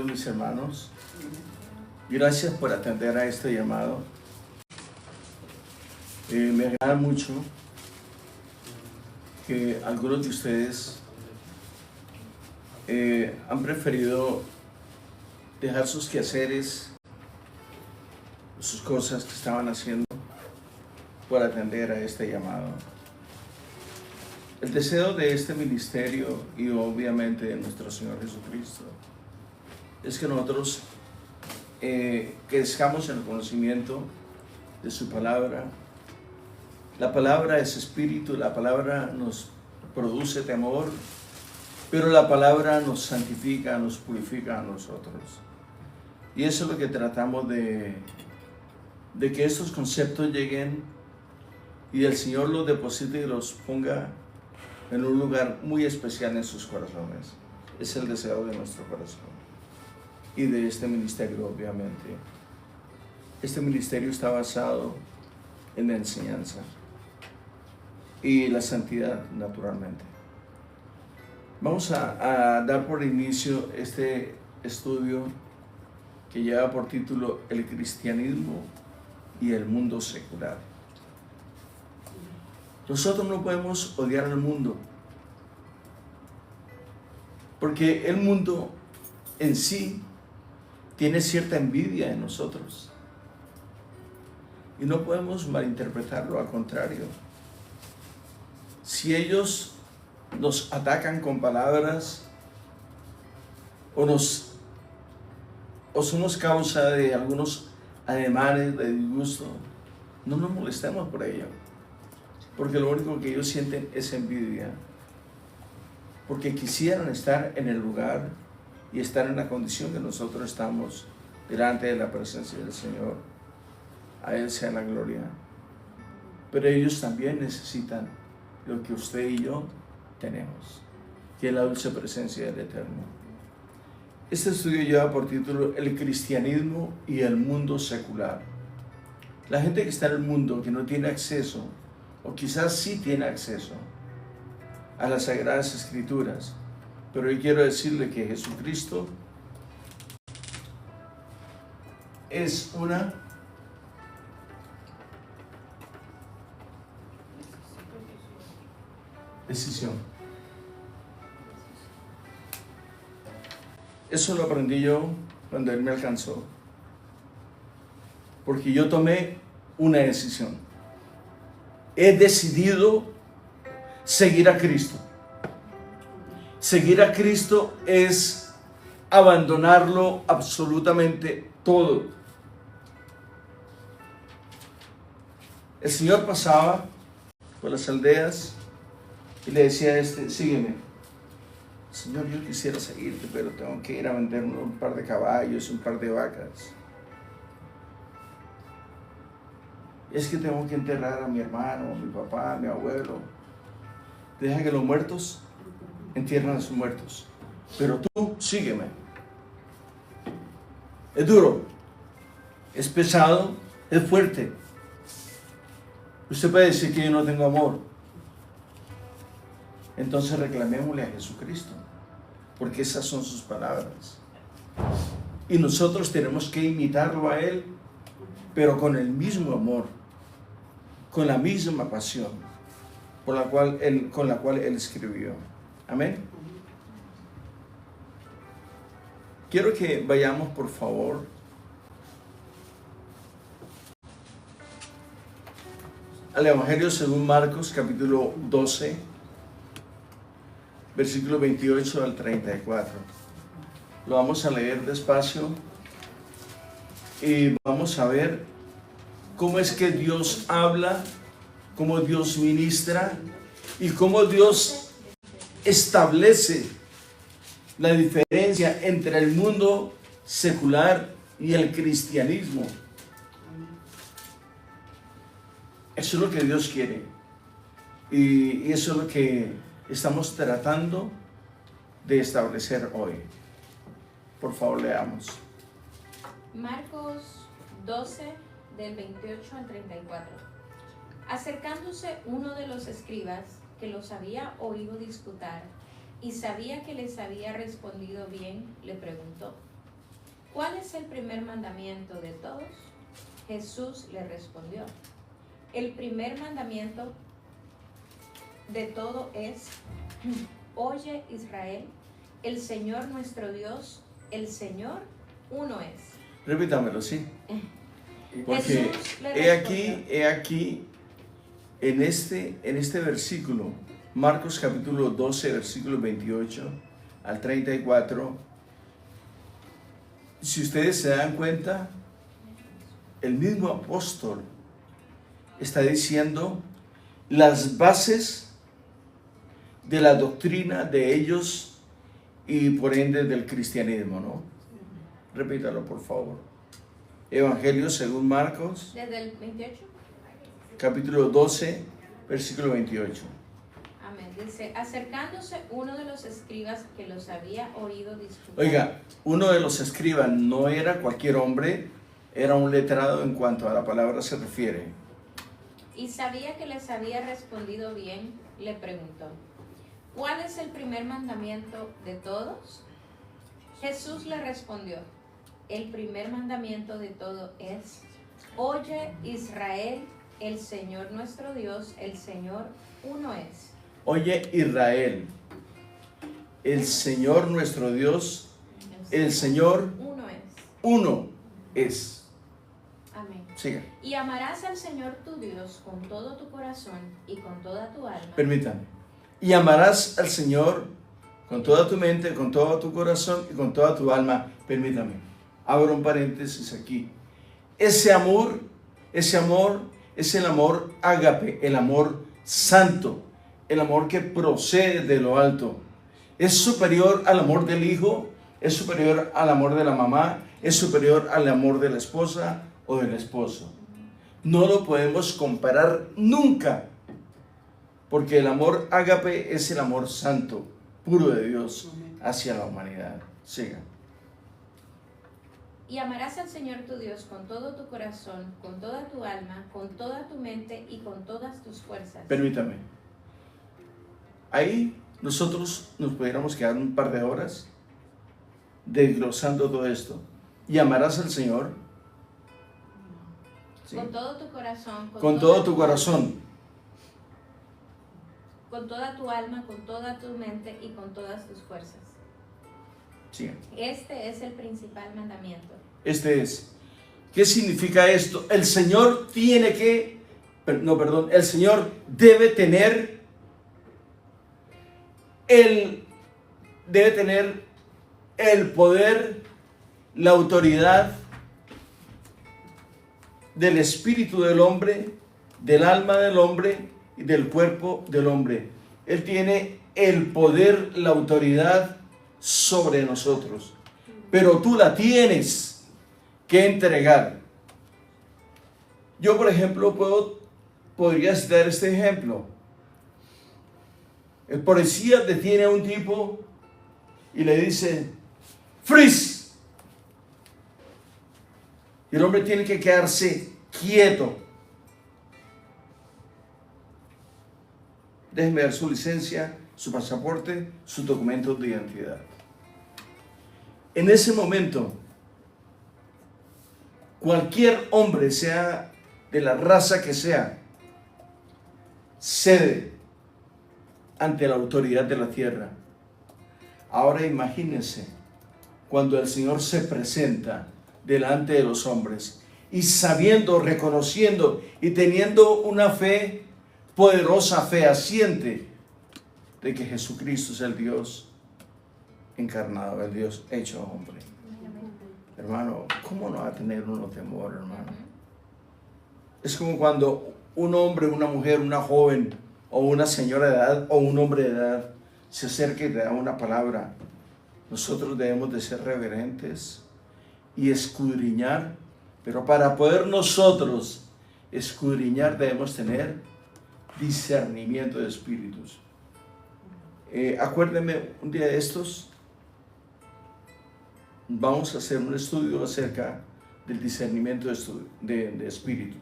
Mis hermanos, gracias por atender a este llamado. Me agrada mucho que algunos de ustedes han preferido dejar sus quehaceres, sus cosas que estaban haciendo por atender a este llamado. El deseo de este ministerio y obviamente de nuestro Señor Jesucristo es que nosotros crezcamos en el conocimiento de su palabra. La palabra es espíritu, la palabra nos produce temor, pero la palabra nos santifica, nos purifica a nosotros. Y eso es lo que tratamos de que estos conceptos lleguen y el Señor los deposite y los ponga en un lugar muy especial en sus corazones. Es el deseo de nuestro corazón y de este ministerio, obviamente. Este ministerio está basado en la enseñanza y la santidad, naturalmente. Vamos a dar por inicio este estudio que lleva por título El cristianismo y el mundo secular. Nosotros no podemos odiar al mundo, porque el mundo en sí tiene cierta envidia en nosotros. Y no podemos malinterpretarlo, al contrario. Si ellos nos atacan con palabras o somos causa de algunos ademanes de disgusto, no nos molestemos por ello. Porque lo único que ellos sienten es envidia. Porque quisieran estar en el lugar y estar en la condición que nosotros estamos delante de la presencia del Señor. A Él sea la gloria. Pero ellos también necesitan lo que usted y yo tenemos, que es la dulce presencia del Eterno. Este estudio lleva por título El cristianismo y el mundo secular. La gente que está en el mundo, que no tiene acceso, o quizás sí tiene acceso a las Sagradas Escrituras, pero yo quiero decirle que Jesucristo es una decisión. Eso lo aprendí yo cuando Él me alcanzó, porque yo tomé una decisión. He decidido seguir a Cristo. Seguir a Cristo es abandonarlo absolutamente todo. El Señor pasaba por las aldeas y le decía a este: sígueme. Señor, yo quisiera seguirte, pero tengo que ir a vender un par de caballos, un par de vacas. Es que tengo que enterrar a mi hermano, a mi papá, a mi abuelo. Deja que los muertos entierran a sus muertos, pero tú sígueme. Es duro, es pesado, es fuerte. Usted puede decir que yo no tengo amor. Entonces reclamémosle a Jesucristo, porque esas son sus palabras. Y nosotros tenemos que imitarlo a Él, pero con el mismo amor, con la misma pasión con la cual Él escribió. Amén. Quiero que vayamos, por favor, al Evangelio según Marcos, capítulo 12, versículo 28 al 34. Lo vamos a leer despacio y vamos a ver cómo es que Dios habla, cómo Dios ministra y cómo Dios establece la diferencia entre el mundo secular y el cristianismo. Eso es lo que Dios quiere y eso es lo que estamos tratando de establecer hoy. Por favor, leamos. Marcos 12, del 28 al 34. Acercándose uno de los escribas, que los había oído disputar y sabía que les había respondido bien, le preguntó: ¿cuál es el primer mandamiento de todos? Jesús le respondió, el primer mandamiento de todo es, oye Israel, el Señor nuestro Dios, el Señor uno es. Repítamelo, sí. Porque Jesús le he aquí, en este versículo, Marcos capítulo 12, versículo 28 al 34, si ustedes se dan cuenta, el mismo apóstol está diciendo las bases de la doctrina de ellos y por ende del cristianismo, ¿no? Repítalo, por favor. Evangelio según Marcos, ¿Desde el 28? capítulo 12, versículo 28. Amén. Dice, acercándose uno de los escribas que los había oído discutir. Oiga, uno de los escribas no era cualquier hombre, era un letrado en cuanto a la palabra se refiere. Y sabía que les había respondido bien, le preguntó, ¿cuál es el primer mandamiento de todos? Jesús le respondió, el primer mandamiento de todo es, oye Israel, el Señor nuestro Dios, el Señor uno es. Oye Israel, el Señor nuestro Dios, el Señor uno es. Amén. Siga. Y amarás al Señor tu Dios con todo tu corazón y con toda tu alma. Permítame. Y amarás al Señor con toda tu mente, con todo tu corazón y con toda tu alma. Permítame. Abro un paréntesis aquí. Ese amor es el amor ágape, el amor santo, el amor que procede de lo alto. Es superior al amor del hijo, es superior al amor de la mamá, es superior al amor de la esposa o del esposo. No lo podemos comparar nunca, porque el amor ágape es el amor santo, puro de Dios hacia la humanidad. Siga. Y amarás al Señor tu Dios con todo tu corazón, con toda tu alma, con toda tu mente y con todas tus fuerzas. Permítame. Ahí nosotros nos pudiéramos quedar un par de horas desglosando todo esto. Y amarás al Señor. ¿Sí? Con todo tu corazón. Con todo tu corazón. Con toda tu alma, con toda tu mente y con todas tus fuerzas. Sí. Este es el principal mandamiento. Este es. ¿Qué significa esto? El Señor tiene que, el Señor debe tener el poder, la autoridad del espíritu del hombre, del alma del hombre y del cuerpo del hombre. Él tiene el poder, la autoridad sobre nosotros. Pero tú la tienes que entregar. Yo, por ejemplo, podría citar este ejemplo. El policía detiene a un tipo y le dice, freeze. Y el hombre tiene que quedarse quieto. Déjeme ver su licencia, su pasaporte, sus documentos de identidad. En ese momento, cualquier hombre, sea de la raza que sea, cede ante la autoridad de la tierra. Ahora imagínense cuando el Señor se presenta delante de los hombres y sabiendo, reconociendo y teniendo una fe poderosa, fehaciente de que Jesucristo es el Dios encarnado, el Dios hecho hombre. Hermano, ¿cómo no va a tener uno temor, hermano? Es como cuando un hombre, una mujer, una joven o una señora de edad o un hombre de edad se acerca y te da una palabra. Nosotros debemos de ser reverentes y escudriñar, pero para poder nosotros escudriñar debemos tener discernimiento de espíritus. Acuérdenme, un día de estos vamos a hacer un estudio acerca del discernimiento de espíritus.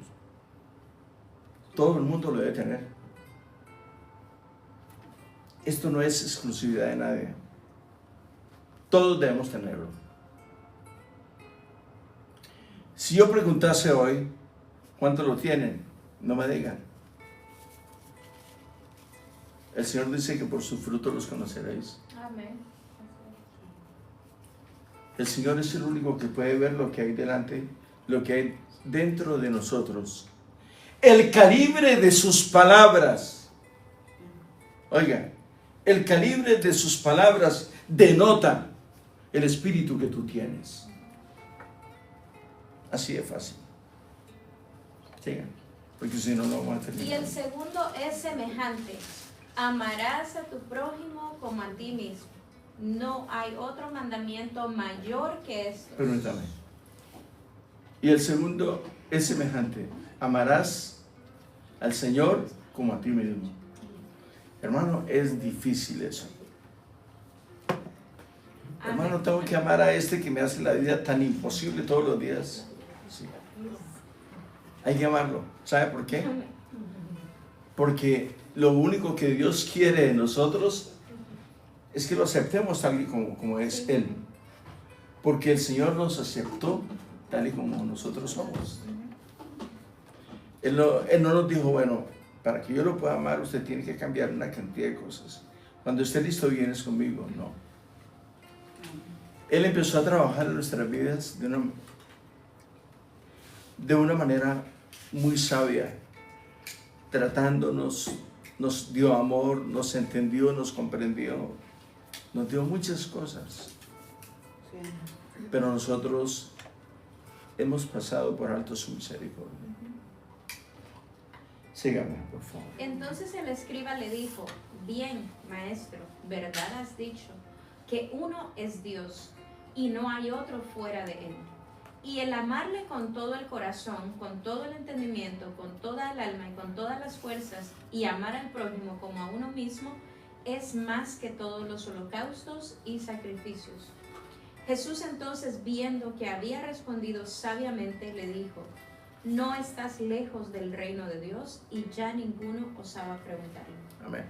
Todo el mundo lo debe tener. Esto no es exclusividad de nadie. Todos debemos tenerlo. Si yo preguntase hoy, ¿cuántos lo tienen? No me digan. El Señor dice que por sus frutos los conoceréis. Amén. El Señor es el único que puede ver lo que hay delante, lo que hay dentro de nosotros. El calibre de sus palabras. Oiga, el calibre de sus palabras denota el espíritu que tú tienes. Así de fácil. Sigan, porque si no, no vamos a terminar. Y el segundo es semejante. Amarás a tu prójimo como a ti mismo. No hay otro mandamiento mayor que esto. Permítame. Y el segundo es semejante. Amarás al Señor como a ti mismo. Hermano, es difícil eso. Hermano, tengo que amar a este que me hace la vida tan imposible todos los días. Sí. Hay que amarlo. ¿Sabe por qué? Porque lo único que Dios quiere de nosotros es que lo aceptemos tal y como es Él. Porque el Señor nos aceptó tal y como nosotros somos. Él no nos dijo, bueno, para que yo lo pueda amar, usted tiene que cambiar una cantidad de cosas. Cuando esté listo, vienes conmigo. No. Él empezó a trabajar en nuestras vidas de una manera muy sabia, tratándonos, nos dio amor, nos entendió, nos comprendió, nos dio muchas cosas. Pero nosotros hemos pasado por alto su misericordia. Sígame, por favor. Entonces el escriba le dijo, bien, maestro, verdad has dicho, que uno es Dios y no hay otro fuera de él. Y el amarle con todo el corazón, con todo el entendimiento, con toda el alma y con todas las fuerzas, y amar al prójimo como a uno mismo, es más que todos los holocaustos y sacrificios. Jesús entonces, viendo que había respondido sabiamente, le dijo, no estás lejos del reino de Dios, y ya ninguno osaba preguntarle. Amén.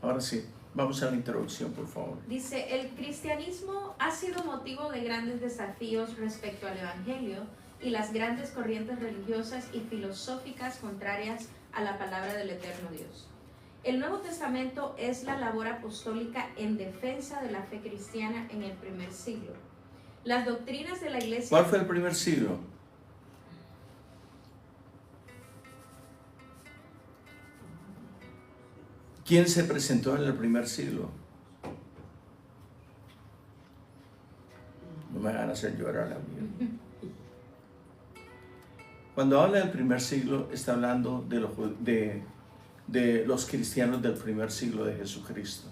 Ahora sí, vamos a la introducción, por favor. Dice, el cristianismo ha sido motivo de grandes desafíos respecto al Evangelio y las grandes corrientes religiosas y filosóficas contrarias a la palabra del eterno Dios. El Nuevo Testamento es la labor apostólica en defensa de la fe cristiana en el primer siglo. Las doctrinas de la Iglesia... ¿Cuál fue el primer siglo? ¿Quién se presentó en el primer siglo? No me van a hacer llorar a mí. Cuando habla del primer siglo, está hablando de los cristianos del primer siglo de Jesucristo.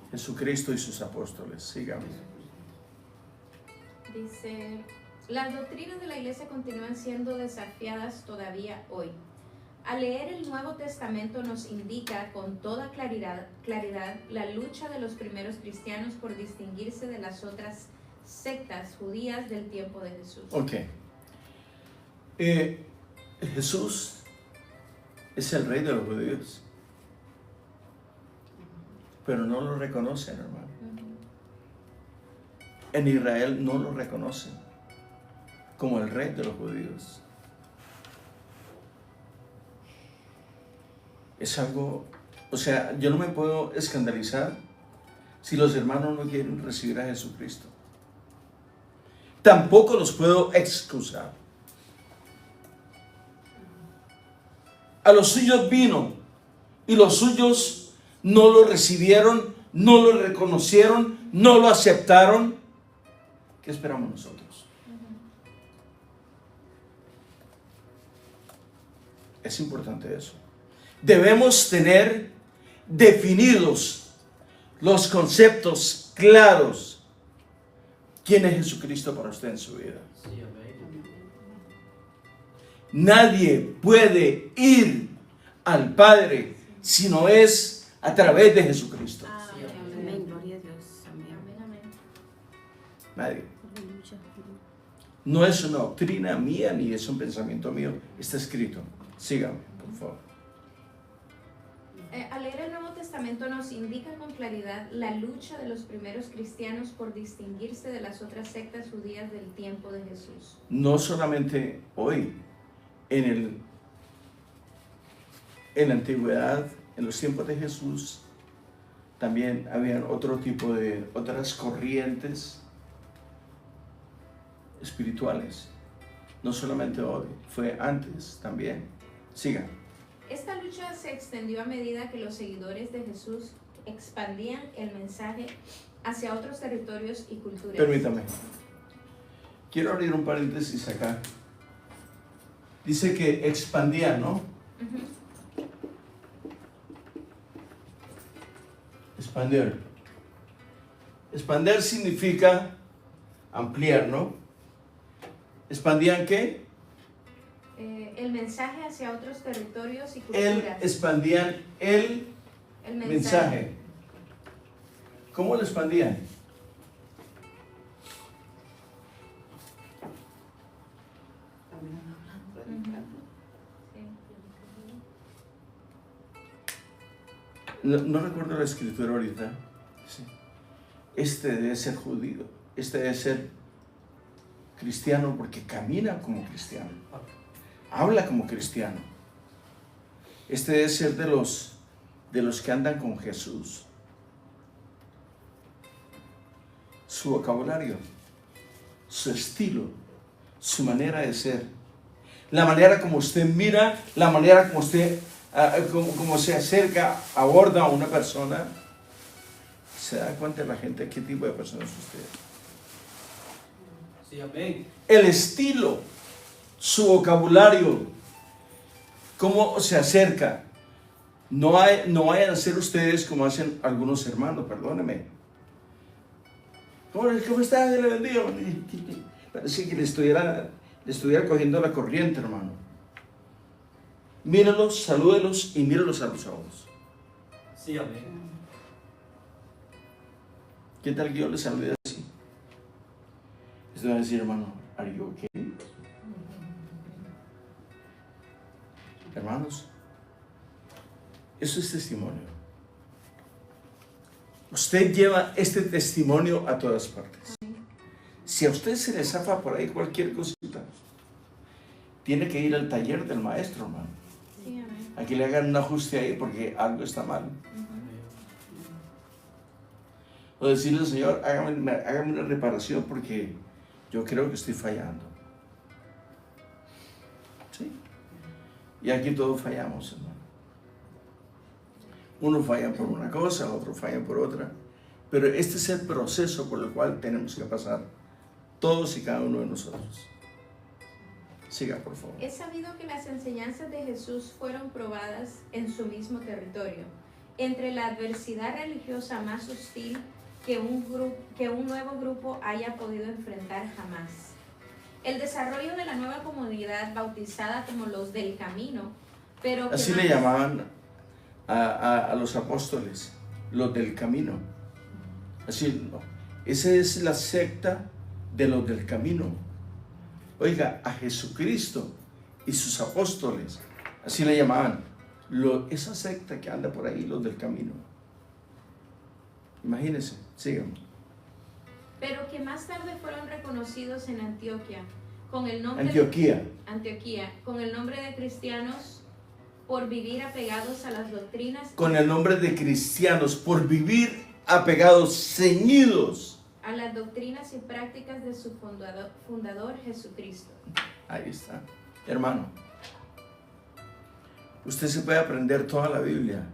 Jesucristo y sus apóstoles. Sigamos. Dice, las doctrinas de la Iglesia continúan siendo desafiadas todavía hoy. Al leer el Nuevo Testamento nos indica con toda claridad la lucha de los primeros cristianos por distinguirse de las otras sectas judías del tiempo de Jesús. Ok. Jesús es el rey de los judíos, pero no lo reconocen, hermano. En Israel no lo reconocen como el rey de los judíos. Es algo, o sea, yo no me puedo escandalizar si los hermanos no quieren recibir a Jesucristo. Tampoco los puedo excusar. A los suyos vino y los suyos no lo recibieron, no lo reconocieron, no lo aceptaron. ¿Qué esperamos nosotros? Es importante eso. Debemos tener definidos los conceptos claros. ¿Quién es Jesucristo para usted en su vida? Nadie puede ir al Padre si no es a través de Jesucristo. Amén, gloria a Dios. Amén. Nadie. No es una doctrina mía ni es un pensamiento mío. Está escrito. Sígame, por favor. Al leer el Nuevo Testamento Testamento nos indica con claridad la lucha de los primeros cristianos por distinguirse de las otras sectas judías del tiempo de Jesús. No solamente hoy, en la antigüedad, en los tiempos de Jesús, también habían otras corrientes espirituales. No solamente hoy, fue antes también. Siga. Esta lucha se extendió a medida que los seguidores de Jesús expandían el mensaje hacia otros territorios y culturas. Permítame. Quiero abrir un paréntesis acá. Dice que expandían, ¿no? Ujú. Expander. Expander significa ampliar, ¿no? ¿Expandían qué? El mensaje hacia otros territorios y Él culturas. expandían el El mensaje. ¿Cómo lo expandían? No recuerdo la escritura ahorita. Sí. Este debe ser judío. Este debe ser cristiano porque camina como cristiano. Habla como cristiano. Este debe ser de los que andan con Jesús. Su vocabulario, su estilo, su manera de ser, la manera como usted mira, la manera como usted como se acerca, aborda a una persona, se da cuenta la gente qué tipo de persona es usted. Sí, amén. El estilo, su vocabulario, cómo se acerca. No vayan a ser ustedes como hacen algunos hermanos, perdóneme. ¿Cómo está? Le bendiga. Parece que le estuviera cogiendo la corriente, hermano. Mírenlos, salúdelos y mírenlos a los ojos. Sí, amén. ¿Qué tal que yo les salude así? Esto va a decir, hermano, ¿are you okay? Hermanos, eso es testimonio. Usted lleva este testimonio a todas partes. Si a usted se le zafa por ahí cualquier cosita, tiene que ir al taller del maestro, hermano. Sí, amén. A que le hagan un ajuste ahí porque algo está mal. O decirle, Señor, hágame una reparación porque yo creo que estoy fallando. ¿Sí? Y aquí todos fallamos, hermano. Unos fallan por una cosa, otros fallan por otra. Pero este es el proceso por el cual tenemos que pasar todos y cada uno de nosotros. Siga, por favor. Es sabido que las enseñanzas de Jesús fueron probadas en su mismo territorio, entre la adversidad religiosa más hostil que un nuevo grupo haya podido enfrentar jamás. El desarrollo de la nueva comunidad bautizada como los del camino, pero que Así le llamaban a los apóstoles, los del camino. Así, no. Esa es la secta de los del camino. Oiga, a Jesucristo y sus apóstoles, así le llamaban, esa secta que anda por ahí, los del camino. Imagínense, sigan. pero que más tarde fueron reconocidos en Antioquía con el nombre Antioquía, con el nombre de cristianos por vivir apegados a las doctrinas con el nombre de cristianos, por vivir apegados, ceñidos. a las doctrinas y prácticas de su fundador Jesucristo. Ahí está. Hermano, usted se puede aprender toda la Biblia,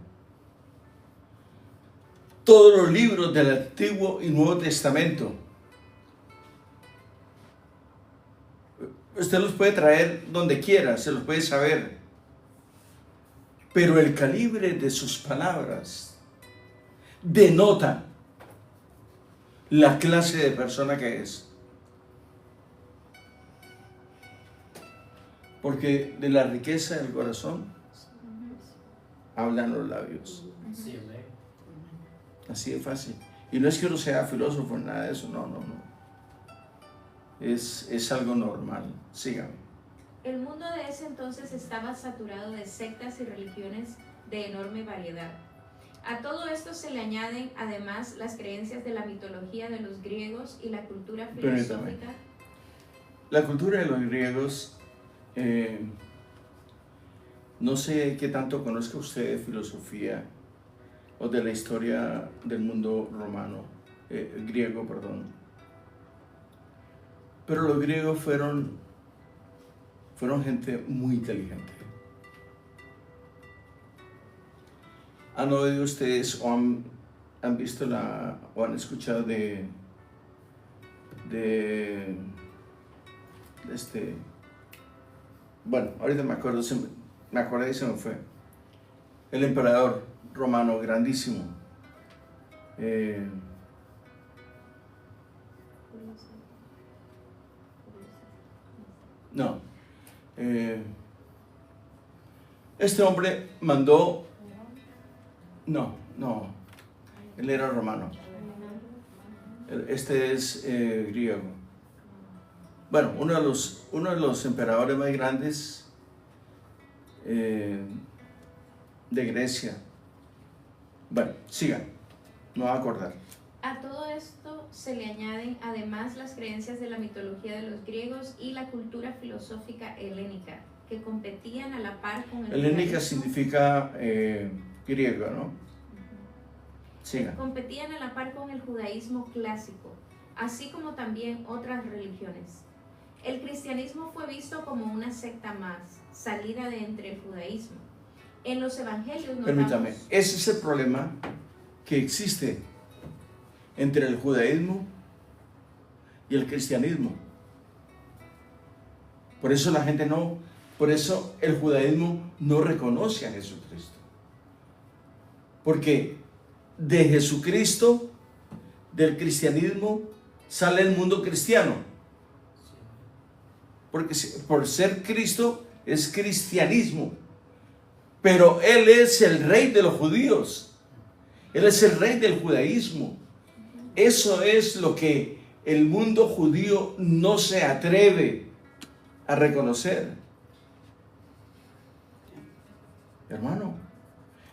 todos los libros del Antiguo y Nuevo Testamento. Usted los puede traer donde quiera, se los puede saber. Pero el calibre de sus palabras denota la clase de persona que es. Porque de la riqueza del corazón hablan los labios. Sí, amén. Así de fácil. Y no es que uno sea filósofo ni nada de eso, no. Es algo normal. Sígame. El mundo de ese entonces estaba saturado de sectas y religiones de enorme variedad. A todo esto se le añaden además las creencias de la mitología de los griegos y la cultura Permítame. filosófica. La cultura de los griegos, no sé qué tanto conozca usted de filosofía o de la historia del mundo romano, griego, perdón. Pero los griegos fueron gente muy inteligente. ¿Han oído ustedes o han visto o han escuchado de bueno, ahorita me acuerdo, me acordé y se me fue. El emperador romano grandísimo. No. Este hombre mandó. No. Él era romano. Este es griego. Bueno, uno de los emperadores más grandes de Grecia. Bueno, sigan, no va a acordar. A todo esto se le añaden además las creencias de la mitología de los griegos y la cultura filosófica helénica, que competían a la par con el Helénica judaísmo. significa griego, ¿no? Sigan. Competían a la par con el judaísmo clásico, así como también otras religiones. El cristianismo fue visto como una secta más, salida de entre el judaísmo. En los evangelios notamos... Permítame, ese es el problema que existe entre el judaísmo y el cristianismo. Por eso por eso el judaísmo no reconoce a Jesucristo. Porque de Jesucristo, del cristianismo, sale el mundo cristiano. Porque por ser Cristo es cristianismo. Pero Él es el rey de los judíos. Él es el rey del judaísmo. Eso es lo que el mundo judío no se atreve a reconocer. Hermano,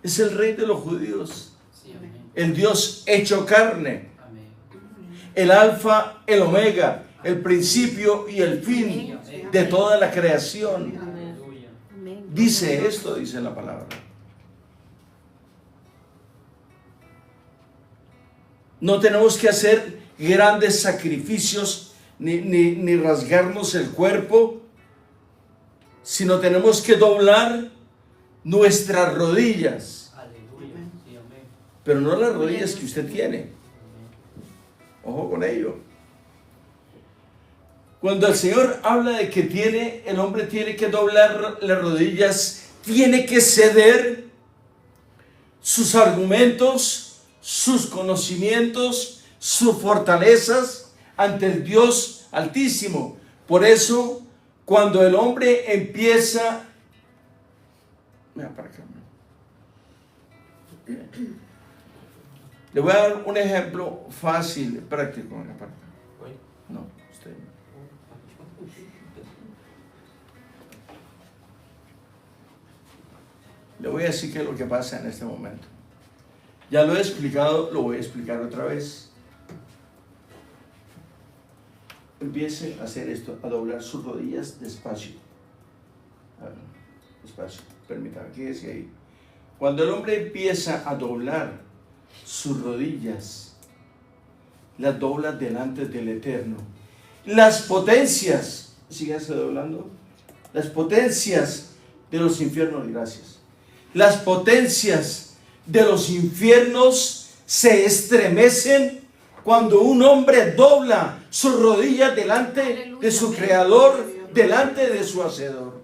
es el rey de los judíos. Sí, amén. El Dios hecho carne. Amén. El alfa, el omega, el principio y el fin de toda la creación. Aleluya. Amén. Dice esto, dice la palabra. No tenemos que hacer grandes sacrificios ni rasgarnos el cuerpo, sino tenemos que doblar nuestras rodillas. Aleluya. Sí, amén. Pero no las rodillas que usted tiene. Ojo con ello. Cuando el Señor habla de que el hombre tiene que doblar las rodillas, tiene que ceder sus argumentos, sus conocimientos, sus fortalezas ante el Dios Altísimo. Por eso, cuando el hombre empieza... Mira para acá. Le voy a dar un ejemplo fácil, práctico. Mira para acá. No, usted. Le voy a decir qué es lo que pasa en este momento. Ya lo he explicado, lo voy a explicar otra vez. Empiece a hacer esto, a doblar sus rodillas despacio. Despacio, permítame, quédese ahí. Cuando el hombre empieza a doblar sus rodillas, las dobla delante del Eterno. Las potencias, síganse doblando, las potencias de los infiernos, gracias. Las potencias de los infiernos se estremecen cuando un hombre dobla sus rodillas delante de su Creador, delante de su Hacedor.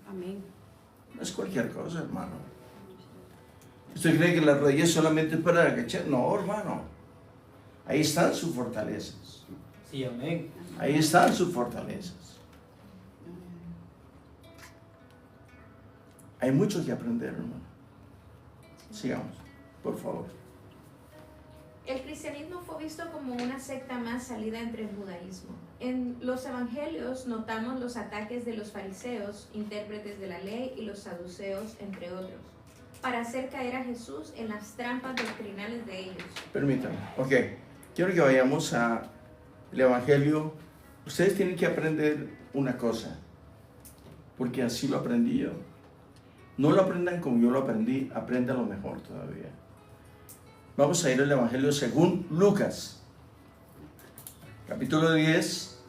Amén. No es cualquier cosa, hermano. ¿Usted cree que las rodillas solamente es para agachar? No, hermano. Ahí están sus fortalezas. Sí, amén. Ahí están sus fortalezas. Hay mucho que aprender, hermano. Sigamos, por favor. El cristianismo fue visto como una secta más salida entre el judaísmo. En los evangelios notamos los ataques de los fariseos, intérpretes de la ley, y los saduceos, entre otros. para hacer caer a Jesús en las trampas doctrinales de ellos. Permítanme. Ok. Quiero que vayamos al Evangelio. Ustedes tienen que aprender una cosa, porque así lo aprendí yo. No lo aprendan como yo lo aprendí, apréndanlo mejor todavía. Vamos a ir al Evangelio según Lucas, capítulo 10,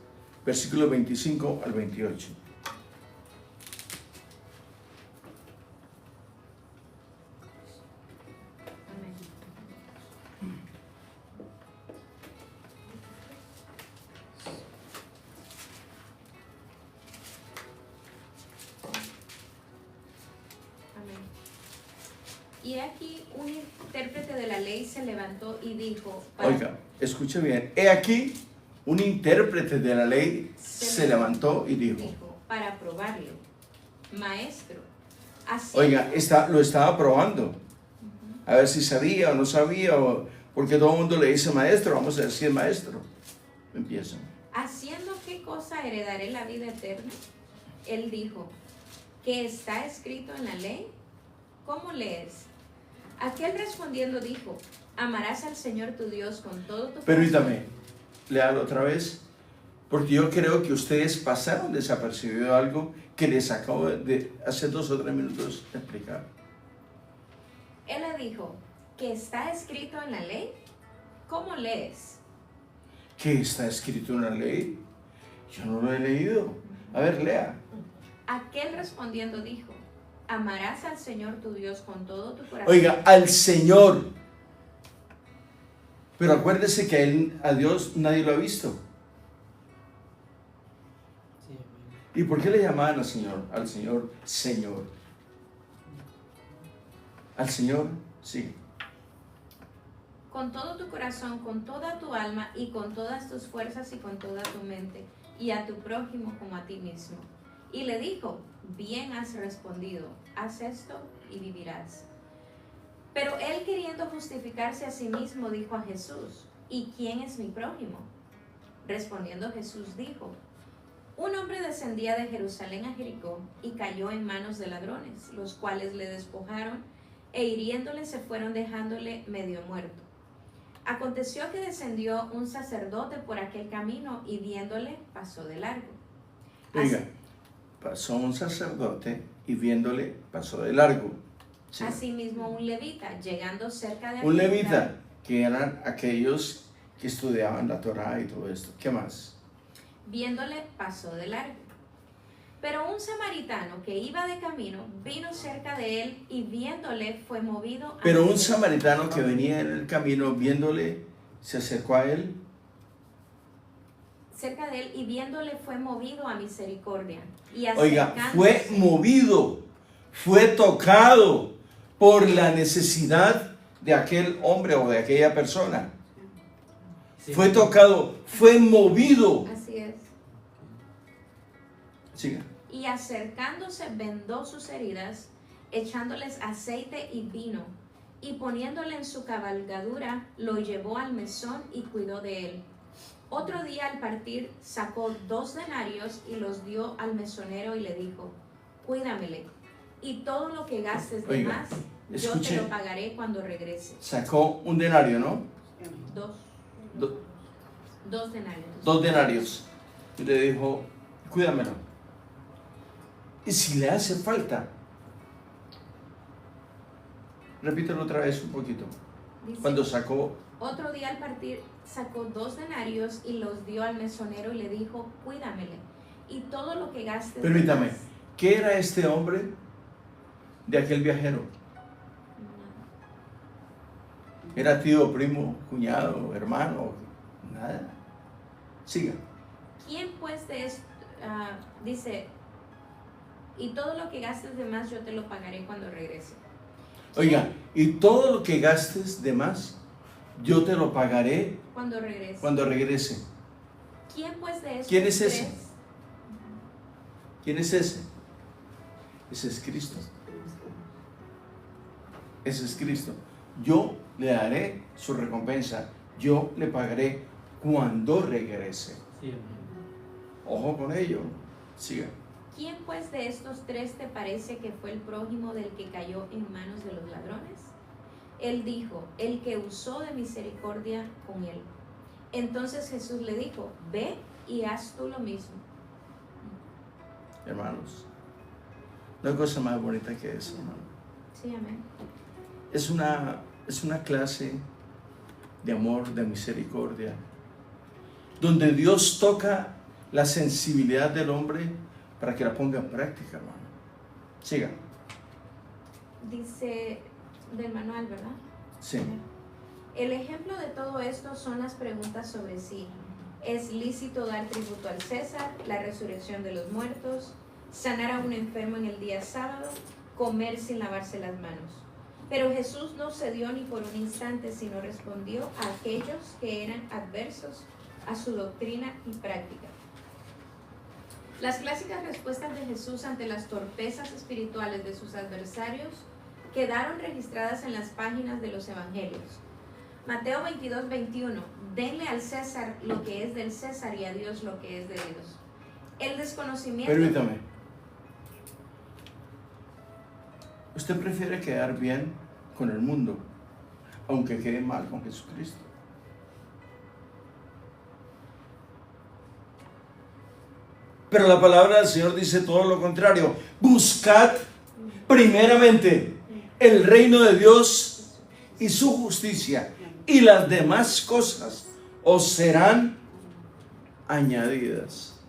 versículos 25 al 28. Y aquí un intérprete de la ley se levantó y dijo, Oiga, escuche bien. He aquí, un intérprete de la ley se levantó y dijo, para probarlo, maestro, así oiga, lo estaba probando. A ver si sabía o no sabía, porque todo el mundo le dice maestro, vamos a decir maestro. Empieza. ¿haciendo qué cosa heredaré la vida eterna? Él dijo, ¿qué está escrito en la ley? ¿Cómo lees? Aquel respondiendo dijo, amarás al Señor tu Dios con todo tu Permítame, léalo otra vez, porque yo creo que ustedes pasaron desapercibido algo que les acabo de hace 2 o 3 minutos explicar. Él le dijo, ¿qué está escrito en la ley? ¿Cómo lees? ¿Qué está escrito en la ley? Yo no lo he leído. A ver, lea. Aquel respondiendo dijo, amarás al Señor tu Dios con todo tu corazón. Oiga, al Señor. Pero acuérdese que a Dios nadie lo ha visto. Sí, amén. ¿Y por qué le llamaban al Señor? Al Señor, Señor. Al Señor, sí. Con todo tu corazón, con toda tu alma y con todas tus fuerzas y con toda tu mente, y a tu prójimo como a ti mismo. Y le dijo, bien has respondido, haz esto y vivirás. Pero él, queriendo justificarse a sí mismo, dijo a Jesús, ¿y quién es mi prójimo? Respondiendo Jesús dijo, un hombre descendía de Jerusalén a Jericó y cayó en manos de ladrones, los cuales le despojaron e hiriéndole se fueron dejándole medio muerto. Aconteció que descendió un sacerdote por aquel camino y viéndole pasó de largo. Oiga, pasó un sacerdote y viéndole pasó de largo. Sí. Asimismo un levita, llegando cerca de Un aquel levita, lugar, que eran aquellos que estudiaban la Torá y todo esto. ¿Qué más? viéndole pasó de largo. Pero un samaritano que iba de camino vino cerca de él y viéndole fue movido a Pero un misericordia. samaritano que venía en el camino viéndole, se acercó a él. Cerca de él y viéndole fue movido a misericordia. Y Oiga, fue acercándose- movido, fue tocado por la necesidad de aquel hombre o de aquella persona. Sí. Fue tocado, fue movido. Así es. Siga. Y acercándose vendó sus heridas, echándoles aceite y vino, y poniéndole en su cabalgadura, lo llevó al mesón y cuidó de él. Otro día al partir sacó 2 denarios y los dio al mesonero y le dijo, cuídamele, y todo lo que gastes de Oiga, más, yo escuche. te lo pagaré cuando regrese. Sacó un denario, ¿no? 2 Do- 2 denarios. 2 denarios. Y le dijo, cuídamelo. Y si le hace falta, repítelo otra vez un poquito. Dice, Cuando sacó, otro día al partir sacó 2 denarios y los dio al mesonero y le dijo, cuídamele, y todo lo que gastes de permítame, más". ¿qué era este hombre de aquel viajero? ¿Era tío, primo, cuñado, hermano? Nada. Siga. ¿Quién pues de esto, dice, y todo lo que gastes de más yo te lo pagaré cuando regrese? Oiga, y todo lo que gastes de más, yo te lo pagaré Cuando regrese. cuando regrese. ¿Quién pues de estos ¿Quién es tres? ese? ¿Quién es ese? Ese es Cristo. Ese es Cristo. Yo le daré su recompensa. Yo le pagaré cuando regrese. Sí, amén. Ojo con ello. Siga. ¿quién pues de estos tres te parece que fue el prójimo del que cayó en manos de los ladrones? Él dijo, el que usó de misericordia con él. Entonces Jesús le dijo, ve y haz tú lo mismo. Hermanos, no hay cosa más bonita que eso, hermano. Sí, amén. Es una clase de amor, de misericordia, donde Dios toca la sensibilidad del hombre para que la ponga en práctica, hermano. Siga. Dice del manual, ¿verdad? Sí. El ejemplo de todo esto son las preguntas sobre sí. ¿Es lícito dar tributo al César, la resurrección de los muertos, sanar a un enfermo en el día sábado, comer sin lavarse las manos? Pero Jesús no cedió ni por un instante, sino respondió a aquellos que eran adversos a su doctrina y práctica. Las clásicas respuestas de Jesús ante las torpezas espirituales de sus adversarios quedaron registradas en las páginas de los evangelios. Mateo 22, 21. Denle al César lo que es del César y a Dios lo que es de Dios. El desconocimiento... Permítame. Usted prefiere quedar bien con el mundo, aunque quede mal con Jesucristo. Pero la palabra del Señor dice todo lo contrario. Buscad primeramente el reino de Dios y su justicia, y las demás cosas os serán añadidas.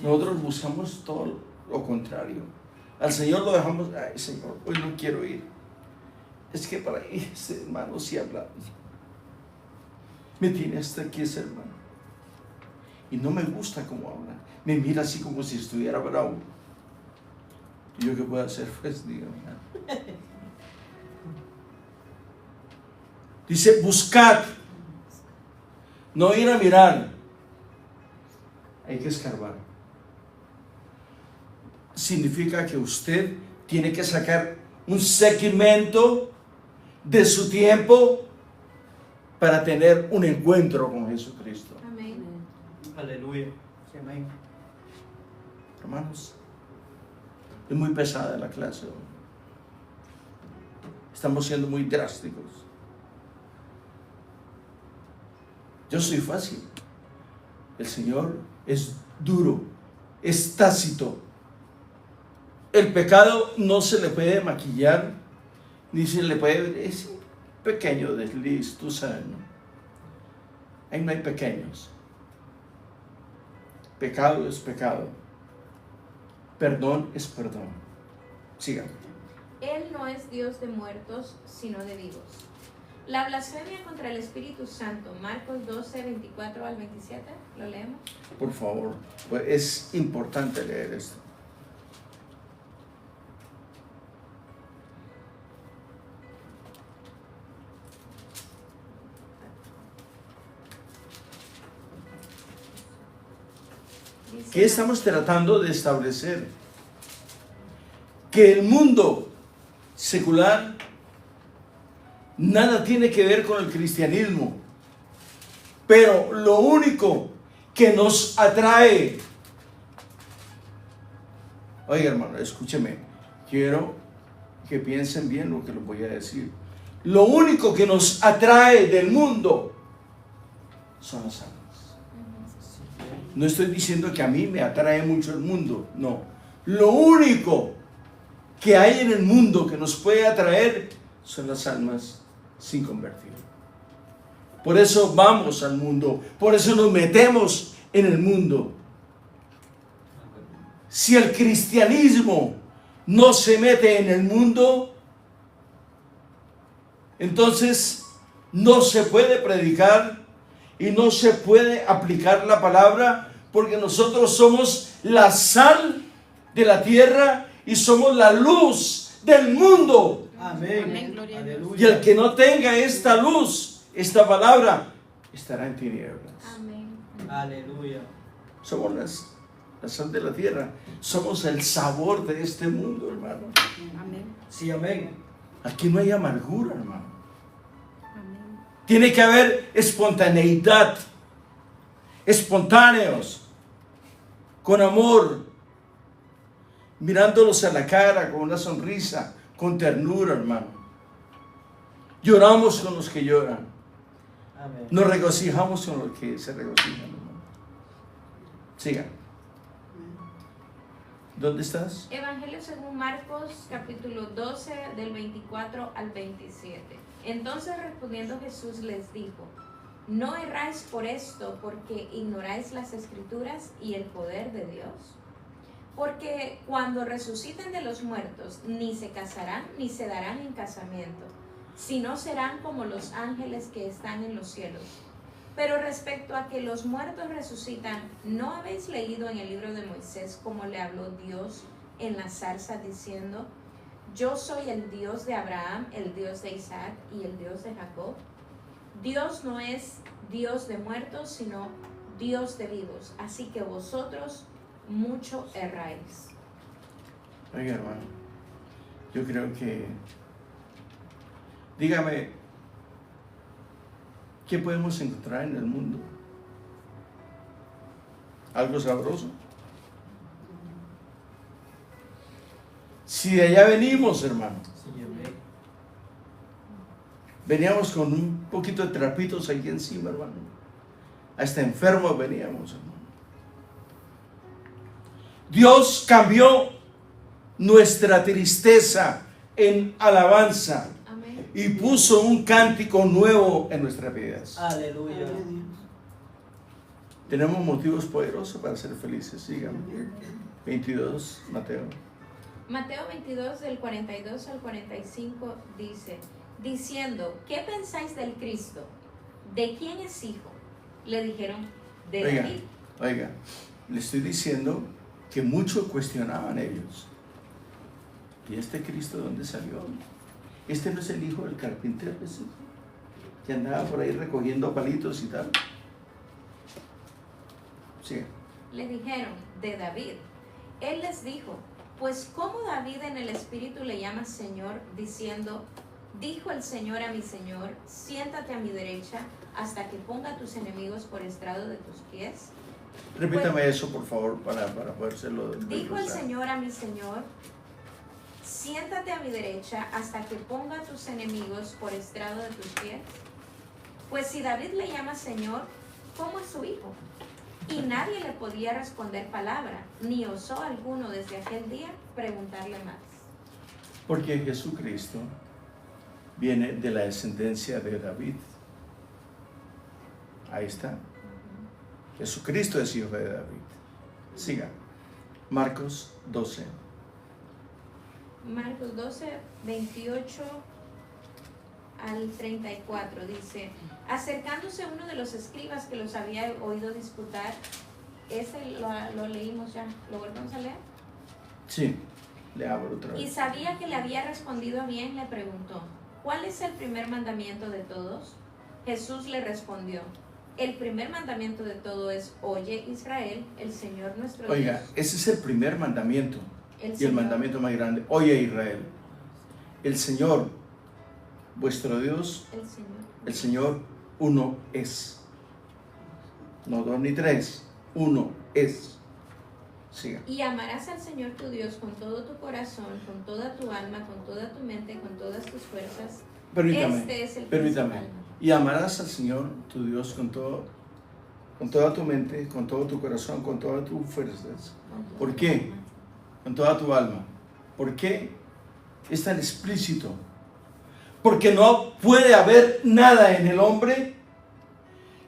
Nosotros buscamos todo lo contrario. Al Señor lo dejamos, ay Señor, hoy no quiero ir. Es que para ahí ese hermano sí habla. Me tiene hasta aquí ese hermano. Y no me gusta cómo habla. Me mira así como si estuviera bravo. ¿Y yo qué puedo hacer? Pues dígame. Dice, buscad. No ir a mirar. Hay que escarbar. Significa que usted tiene que sacar un segmento de su tiempo para tener un encuentro con Jesucristo. Amén. Aleluya. Amén. Hermanos, es muy pesada la clase hoy. Estamos siendo muy drásticos. Yo soy fácil. El Señor es duro, es tácito. El pecado no se le puede maquillar, ni se le puede... Es un pequeño desliz, tú sabes, ¿no? Ahí no hay pequeños. Pecado es pecado. Perdón es perdón. Sigan. Él no es Dios de muertos, sino de vivos. La blasfemia contra el Espíritu Santo, Marcos 12, 24 al 27, ¿lo leemos? Por favor, pues es importante leer esto. Dice, ¿Qué estamos tratando de establecer? Que el mundo secular nada tiene que ver con el cristianismo, pero lo único que nos atrae, oiga hermano, escúcheme, quiero que piensen bien lo que les voy a decir. Lo único que nos atrae del mundo son las almas. No estoy diciendo que a mí me atrae mucho el mundo, no. Lo único que hay en el mundo que nos puede atraer son las almas sin convertir. Por eso vamos al mundo, por eso nos metemos en el mundo. Si el cristianismo no se mete en el mundo, entonces no se puede predicar y no se puede aplicar la palabra, porque nosotros somos la sal de la tierra y somos la luz del mundo. Amén. Amén, gloria a Dios. Aleluya. Y el que no tenga esta luz, esta palabra, estará en tinieblas. amén. Aleluya. Somos la sal de la tierra. Somos el sabor de este mundo, hermano. Amén. Sí, amén. Aquí no hay amargura, hermano. Amén. Tiene que haber espontaneidad. Espontáneos. con amor, mirándolos a la cara con una sonrisa, con ternura, hermano. Lloramos con los que lloran. Amén. Nos regocijamos con los que se regocijan, hermano. Siga. ¿Dónde estás? Evangelio según Marcos, capítulo 12, del 24 al 27. Entonces respondiendo Jesús les dijo: ¿no erráis por esto, porque ignoráis las Escrituras y el poder de Dios? Porque cuando resuciten de los muertos, ni se casarán ni se darán en casamiento, sino serán como los ángeles que están en los cielos. Pero respecto a que los muertos resucitan, ¿no habéis leído en el libro de Moisés cómo le habló Dios en la zarza diciendo: yo soy el Dios de Abraham, el Dios de Isaac y el Dios de Jacob? Dios no es Dios de muertos, sino Dios de vivos. Así que vosotros mucho erráis. Oiga, hermano, yo creo que, dígame, ¿qué podemos encontrar en el mundo? ¿Algo sabroso? Si de allá venimos, hermano, Sí, amén. veníamos con un poquito de trapitos aquí encima, hermano. Hasta enfermos veníamos, hermano. Dios cambió nuestra tristeza en alabanza Amén. y puso un cántico nuevo en nuestras vidas. Aleluya. Tenemos motivos poderosos para ser felices. Síganme. 22, Mateo. Mateo 22, del 42 al 45 dice: diciendo, ¿qué pensáis del Cristo? ¿De quién es hijo? Le dijeron: de Oiga, David. oiga, le estoy diciendo que muchos cuestionaban ellos. ¿Y este Cristo dónde salió? ¿Este no es el hijo del carpintero ese, que andaba por ahí recogiendo palitos y tal? Sí. Le dijeron: de David. Él les dijo: pues ¿cómo David en el Espíritu le llama Señor, diciendo: dijo el Señor a mi Señor, siéntate a mi derecha hasta que ponga a tus enemigos por estrado de tus pies? Repítame eso, por favor, para podérselo Dijo el desglosar. Señor a mi Señor, siéntate a mi derecha hasta que ponga a tus enemigos por estrado de tus pies. Pues si David le llama Señor, ¿cómo es su hijo? Y nadie le podía responder palabra, ni osó alguno desde aquel día preguntarle más. Porque Jesucristo viene de la descendencia de David. Ahí está. Jesucristo es hijo de David. Siga. Marcos 12. Marcos 12, 28 al 34 dice: acercándose uno de los escribas que los había oído disputar, lo leímos ya, ¿lo volvemos a leer? Sí, le abro otra Y vez. sabía que le había respondido bien, le preguntó: ¿cuál es el primer mandamiento de todos? Jesús le respondió: el primer mandamiento de todo es: oye Israel, el Señor nuestro Oiga, Dios. ese es el primer mandamiento y el Señor- mandamiento más grande. Oye Israel, el Señor, vuestro Dios, el Señor uno es. No dos ni tres, uno es. Siga. Y amarás al Señor tu Dios con todo tu corazón, con toda tu alma, con toda tu mente, con todas tus fuerzas. Permítame, Este es el permítame. principal. Y amarás al Señor tu Dios con toda tu mente, con todo tu corazón, con todas tus fuerzas. ¿Por qué? Con toda tu alma. ¿Por qué es tan explícito? Porque no puede haber nada en el hombre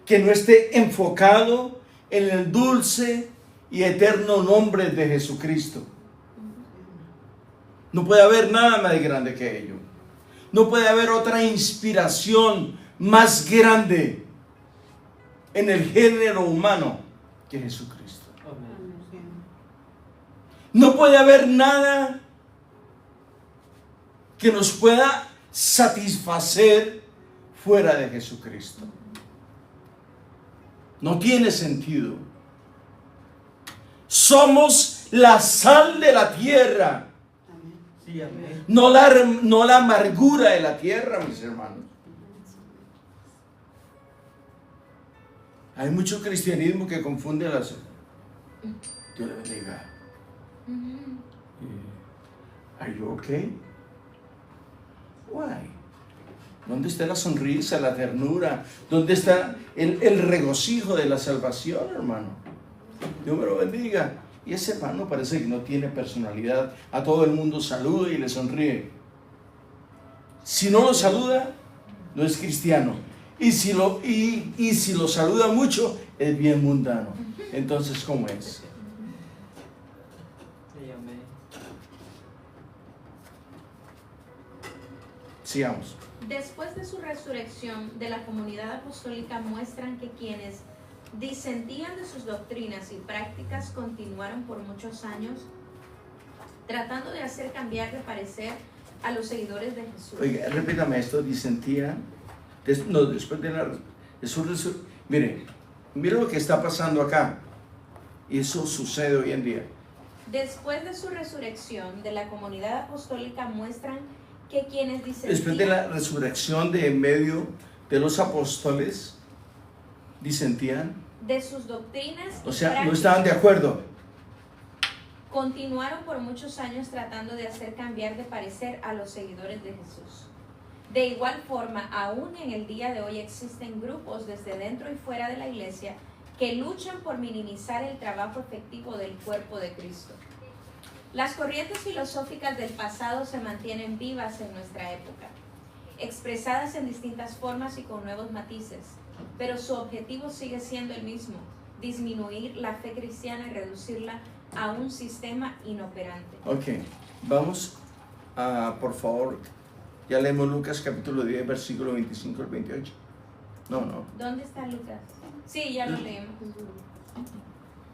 que no esté enfocado en el dulce y eterno nombre de Jesucristo. No puede haber nada más grande que ello. No puede haber otra inspiración más grande en el género humano que Jesucristo. Amén. No puede haber nada que nos pueda satisfacer fuera de Jesucristo. No tiene sentido. Somos la sal de la tierra, Sí, amén. no la amargura de la tierra, mis hermanos. Hay mucho cristianismo que confunde Dios le bendiga. Ujú. Are you okay? Why? ¿Dónde está la sonrisa, la ternura? ¿Dónde está el regocijo de la salvación, hermano? Dios me lo bendiga. Y ese hermano parece que no tiene personalidad. A todo el mundo saluda y le sonríe. Si no lo saluda, no es cristiano. Y si lo saluda mucho, es bien mundano. Entonces, ¿cómo es? Sí, amén. Sigamos. Después de su resurrección de la comunidad apostólica muestran que quienes disentían de sus doctrinas y prácticas continuaron por muchos años tratando de hacer cambiar de parecer a los seguidores de Jesús. Oiga, repítame esto, disentían. Después de su resurrección. Mire lo que está pasando acá. Y eso sucede hoy en día. Después de su resurrección de la comunidad apostólica muestran que quienes disentían Después de la resurrección de en medio de los apóstoles, disentían. de sus doctrinas y O sea, no prácticas, estaban de acuerdo. continuaron por muchos años tratando de hacer cambiar de parecer a los seguidores de Jesús. De igual forma, aún en el día de hoy existen grupos desde dentro y fuera de la iglesia que luchan por minimizar el trabajo efectivo del cuerpo de Cristo. Las corrientes filosóficas del pasado se mantienen vivas en nuestra época, expresadas en distintas formas y con nuevos matices, pero su objetivo sigue siendo el mismo: disminuir la fe cristiana y reducirla a un sistema inoperante. Ok, vamos a, por favor, ya leemos Lucas capítulo 10, versículo 25 al 28. No. ¿Dónde está Lucas? Sí, ya lo leemos.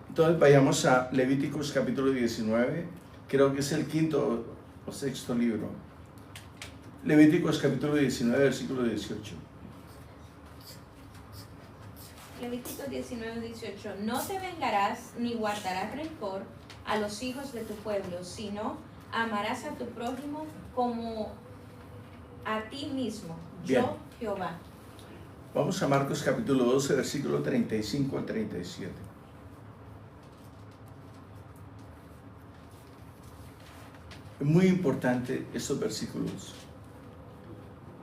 Entonces vayamos a Levíticos capítulo 19, creo que es el quinto o sexto libro. Levíticos capítulo 19, versículo 18. Levíticos 19, 18. No te vengarás ni guardarás rencor a los hijos de tu pueblo, sino amarás a tu prójimo como a ti mismo. Bien. Yo, Jehová. Vamos a Marcos capítulo 12, versículo 35 al 37. Es muy importante estos versículos,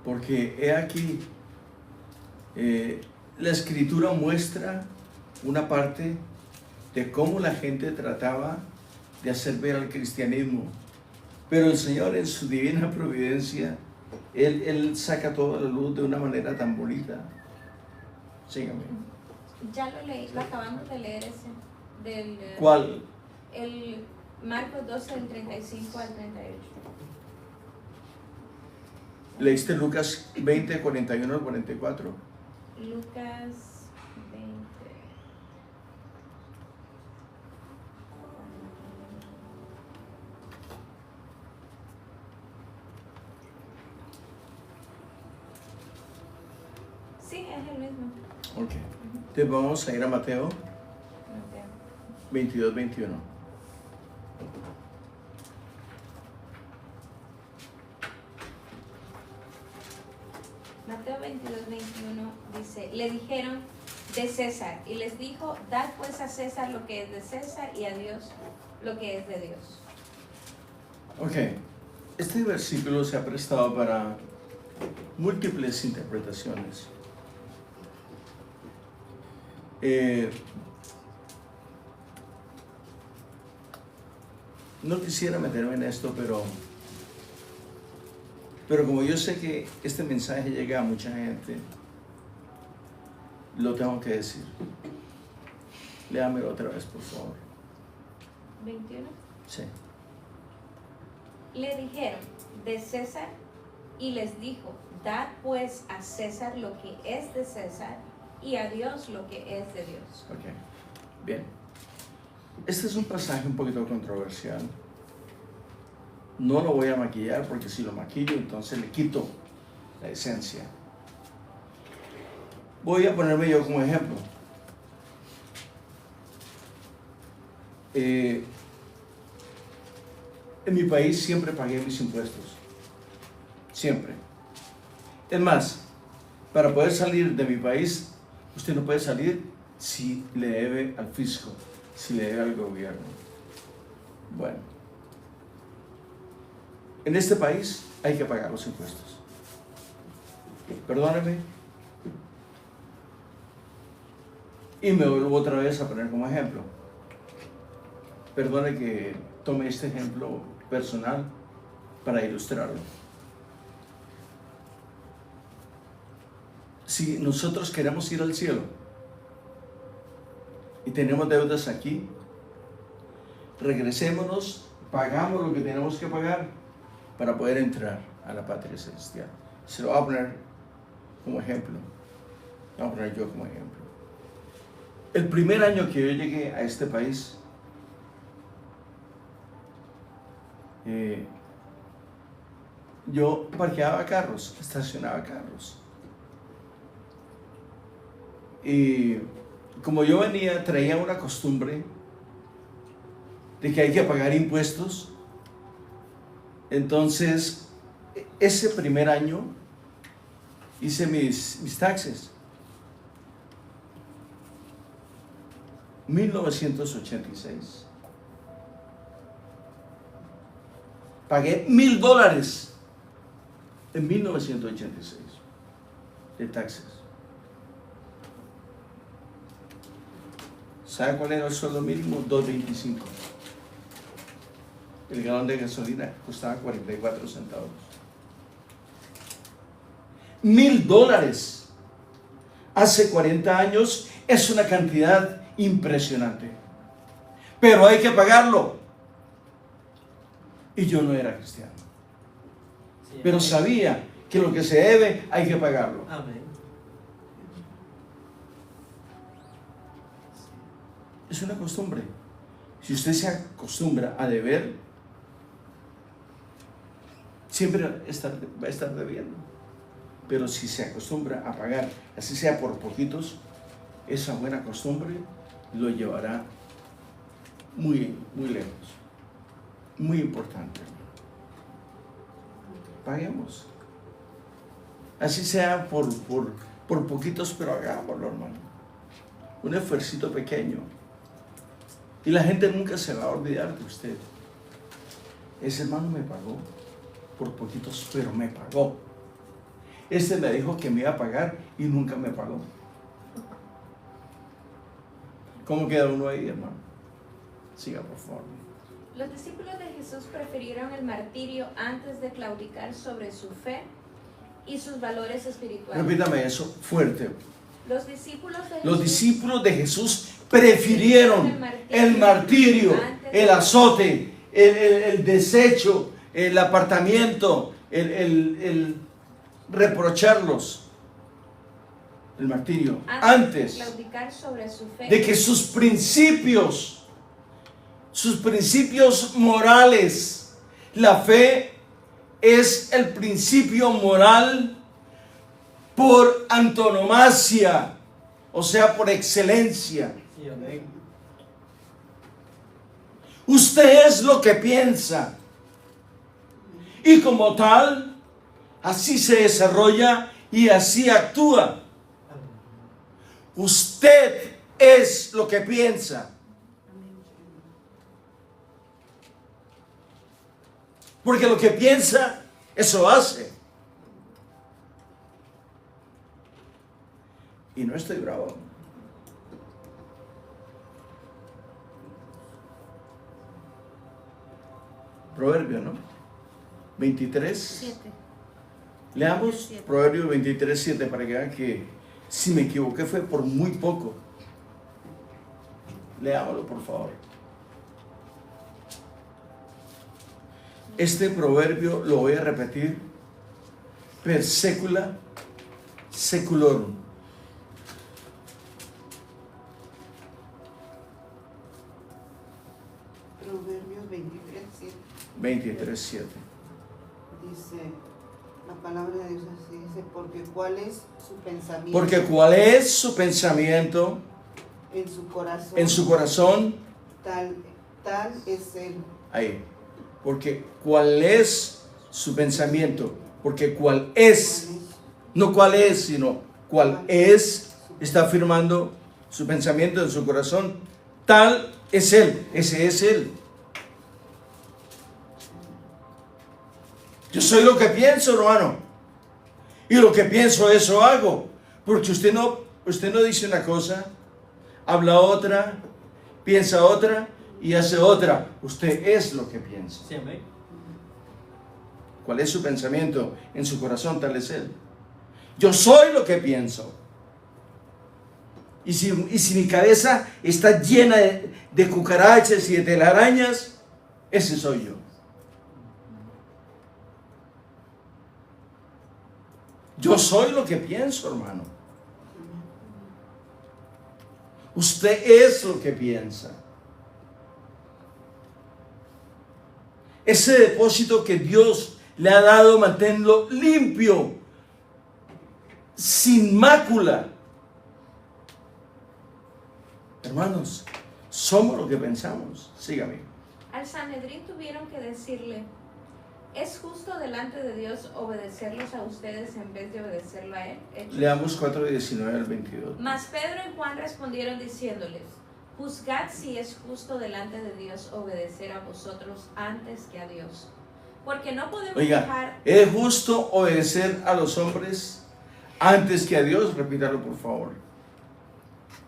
porque he aquí, la escritura muestra una parte de cómo la gente trataba de hacer ver al cristianismo, pero el Señor en su divina providencia, Él saca toda la luz de una manera tan bonita. Sígame. Ya lo leí, lo acabamos de leer ese. Del, ¿Cuál? El Marcos 12, del 35 al 38. ¿Leíste Lucas 20, 41 al 44? Lucas 20. Sí, es el mismo. Ok. Entonces vamos a ir a Mateo Mateo. 22, 21. Mateo 22, 21 dice, le dijeron de César, y les dijo, dad pues a César lo que es de César y a Dios lo que es de Dios. Ok. Este versículo se ha prestado para múltiples interpretaciones. No quisiera meterme en esto, pero como yo sé que este mensaje llega a mucha gente, lo tengo que decir. Léamelo otra vez, por favor. 21. Sí. Le dijeron de César y les dijo, dad pues a César lo que es de César y a Dios lo que es de Dios. Ok. Bien. Este es un pasaje un poquito controversial. No lo voy a maquillar porque si lo maquillo entonces le quito la esencia. Voy a ponerme yo como ejemplo. En mi país siempre pagué mis impuestos. Siempre. Es más, para poder salir de mi país, usted no puede salir si le debe al fisco. si le debe al gobierno. Bueno, en este país hay que pagar los impuestos. Perdóneme. Y me vuelvo otra vez a poner como ejemplo. Perdone que tome este ejemplo personal para ilustrarlo. Si nosotros queremos ir al cielo y tenemos deudas aquí, regresémonos, pagamos lo que tenemos que pagar para poder entrar a la patria celestial. Se lo voy a poner como ejemplo. Lo voy a poner yo como ejemplo. El primer año que yo llegué a este país, yo parqueaba carros, estacionaba carros. Y como yo venía, traía una costumbre de que hay que pagar impuestos. Entonces, ese primer año hice mis taxes. 1986. Pagué $1,000 en 1986 de taxes. ¿Sabe cuál era el sueldo mínimo? $2.25. El galón de gasolina costaba 44 centavos. $1,000 hace 40 años es una cantidad impresionante, pero hay que pagarlo. Y yo no era cristiano, Sí, pero amén. sabía que lo que se debe hay que pagarlo. Amén. Es una costumbre. Si usted se acostumbra a deber, siempre va a estar debiendo. Pero si se acostumbra a pagar, así sea por poquitos, esa buena costumbre lo llevará muy, muy lejos. Muy importante. Paguemos. Así sea por poquitos, pero hagámoslo, hermano. Un esfuercito pequeño. Y la gente nunca se va a olvidar de usted. Ese hermano me pagó por poquitos, pero me pagó. Este me dijo que me iba a pagar y nunca me pagó. ¿Cómo queda uno ahí, hermano? Siga, por favor. Los discípulos de Jesús prefirieron el martirio antes de claudicar sobre su fe y sus valores espirituales. Repítame eso fuerte. Los discípulos de Jesús prefirieron el martirio, el azote, el desecho, el apartamiento, el reprocharlos, el martirio, antes de claudicar sobre su fe, de que sus principios morales, la fe es el principio moral por antonomasia, o sea, por excelencia. Sí, amén. Usted es lo que piensa y como tal, así se desarrolla y así actúa. Amén. Usted es lo que piensa. Porque lo que piensa, eso hace. Y no estoy bravo. Proverbio, ¿no? 23. 7. Leamos 7. Proverbio 23:7 para que vean que si me equivoqué fue por muy poco. Leámoslo, por favor. Este proverbio lo voy a repetir per secula seculorum. Proverbios 23:7 23:7. dice, la palabra de Dios así dice, porque cuál es su pensamiento Porque cuál es su pensamiento en su corazón, tal es él. ahí. Porque cuál es su pensamiento, porque cuál es, no cuál es, sino cuál es, está afirmando su pensamiento en su corazón, tal Es Él, ese es Él. Yo soy lo que pienso, hermano. Y lo que pienso, eso hago. Porque usted no dice una cosa, habla otra, piensa otra y hace otra. Usted es lo que piensa. Sí, amén. ¿Cuál es su pensamiento en su corazón? Tal es Él. Yo soy lo que pienso. Y si mi cabeza está llena de cucarachas y de telarañas, ese soy yo. Yo soy lo que pienso, hermano. Usted es lo que piensa. Ese depósito que Dios le ha dado, manténlo limpio, sin mácula. Hermanos, somos lo que pensamos. Sígame. Al Sanedrín tuvieron que decirle, ¿es justo delante de Dios obedecerlos a ustedes en vez de obedecerlo a Él? Hechos. Leamos 4:19 al 22. Mas Pedro y Juan respondieron diciéndoles, juzgad si es justo delante de Dios obedecer a vosotros antes que a Dios. Porque no podemos Oiga, dejar... ¿es justo obedecer a los hombres antes que a Dios? Repítalo, por favor.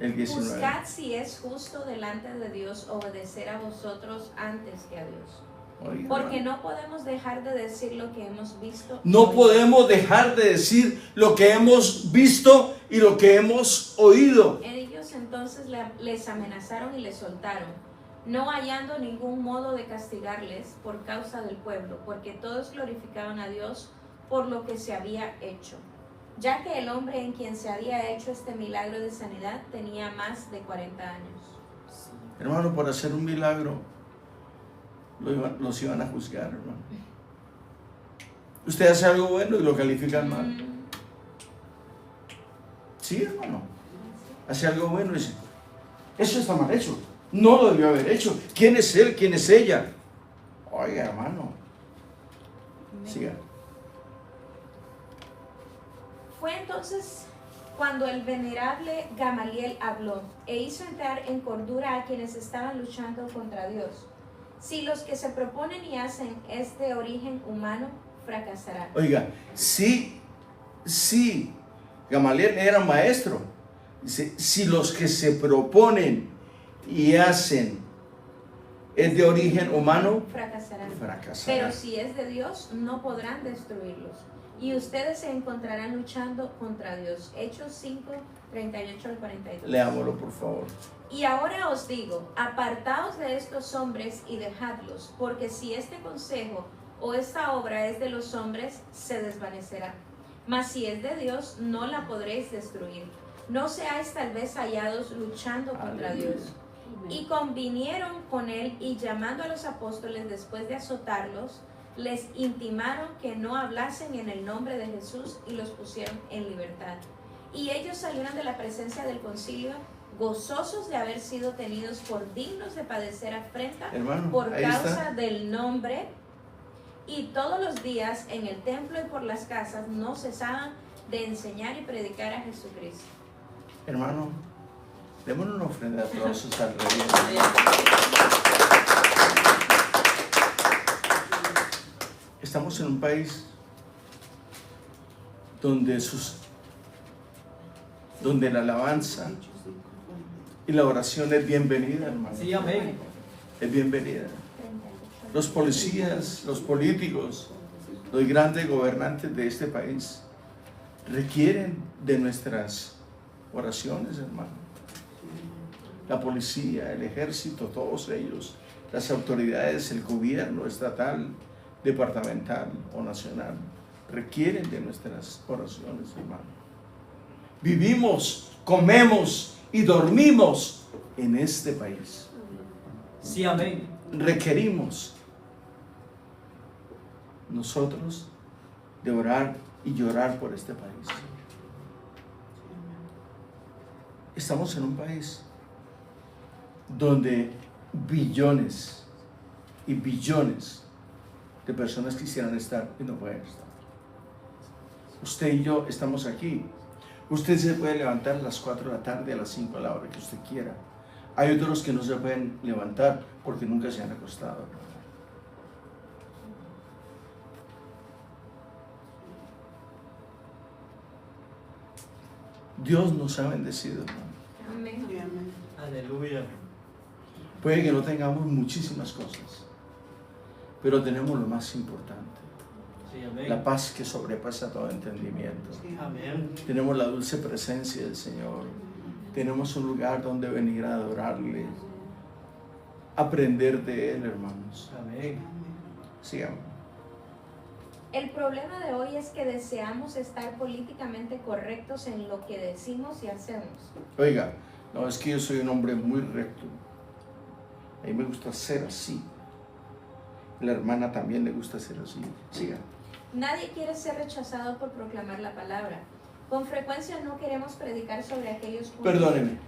El 19. Juzgad si es justo delante de Dios obedecer a vosotros antes que a Dios. Oiga, Porque hermano. no podemos dejar de decir lo que hemos visto. No podemos dejar de decir lo que hemos visto y lo que hemos oído. Ellos entonces les amenazaron y les soltaron, no hallando ningún modo de castigarles por causa del pueblo, porque todos glorificaban a Dios por lo que se había hecho, ya que el hombre en quien se había hecho este milagro de sanidad tenía más de 40 años. Hermano, por hacer un milagro, los iban a juzgar, hermano. Usted hace algo bueno y lo califican mal. Sí, hermano. Hace algo bueno y dice, eso está mal hecho. No lo debió haber hecho. ¿Quién es él? ¿Quién es ella? Oiga, hermano. Siga. Fue entonces cuando el venerable Gamaliel habló e hizo entrar en cordura a quienes estaban luchando contra Dios. Si los que se proponen y hacen es de origen humano, fracasarán. Oiga, sí, Gamaliel era maestro. Dice, si los que se proponen y hacen es de origen humano, Fracasarán. fracasarán. Pero si es de Dios, no podrán destruirlos. Y ustedes se encontrarán luchando contra Dios. Hechos 5, 38 al 42. Leámoslo, por favor. Y ahora os digo, apartaos de estos hombres y dejadlos, porque si este consejo o esta obra es de los hombres, se desvanecerá. Mas si es de Dios, no la podréis destruir. No seáis tal vez hallados luchando contra Aleluya. Dios. Y convinieron con él, y llamando a los apóstoles después de azotarlos, les intimaron que no hablasen en el nombre de Jesús y los pusieron en libertad. Y ellos salieron de la presencia del concilio gozosos de haber sido tenidos por dignos de padecer afrenta Hermano, por ahí causa está. del nombre. Y todos los días en el templo y por las casas no cesaban de enseñar y predicar a Jesucristo. Hermano, démonos una ofrenda de aplausos al Rey. Estamos en un país donde la alabanza y la oración es bienvenida, hermano. Sí, amén. Es bienvenida. Los policías, los políticos, los grandes gobernantes de este país requieren de nuestras oraciones, hermano. La policía, el ejército, todos ellos, las autoridades, el gobierno estatal, departamental o nacional, requieren de nuestras oraciones, hermano. Vivimos, comemos y dormimos en este país. Sí, amén. Requerimos nosotros de orar y llorar por este país. Estamos en un país donde billones y billones de personas quisieran estar y no pueden estar. Usted y yo estamos aquí. Usted se puede levantar a las 4 de la tarde, a las 5 a la hora que usted quiera, Hay otros que no se pueden levantar porque nunca se han acostado, hermano. Dios nos ha bendecido, hermano. Amén. Sí, amén. Aleluya. Puede que no tengamos muchísimas cosas, pero tenemos lo más importante, Sí, amén. la paz que sobrepasa todo entendimiento. Sí, Amén. Tenemos la dulce presencia del Señor. Tenemos un lugar donde venir a adorarle, aprender de Él, hermanos. Amén. Sigamos. El problema de hoy es que deseamos estar políticamente correctos en lo que decimos y hacemos. Oiga, no, es que yo soy un hombre muy recto. A mí me gusta ser así. La hermana también le gusta ser así. Siga. Nadie quiere ser rechazado por proclamar la palabra. Con frecuencia no queremos predicar sobre aquellos puntos. Perdóneme.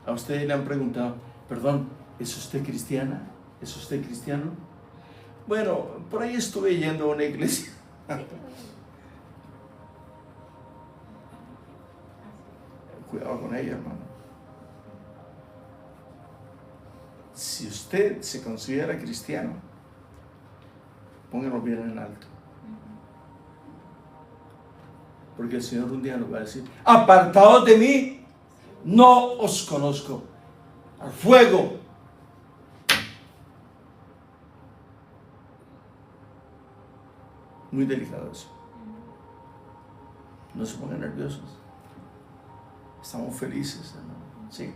A usted le han preguntado, perdón, ¿es usted cristiana? ¿Es usted cristiano? Bueno, por ahí estuve yendo a una iglesia. Cuidado con ella, hermano. Si usted se considera cristiano, póngalo bien en alto. Porque el Señor un día nos va a decir, apartaos de mí, no os conozco. Al fuego. Muy delicado eso. No se pongan nerviosos. Estamos felices, hermano. Sí.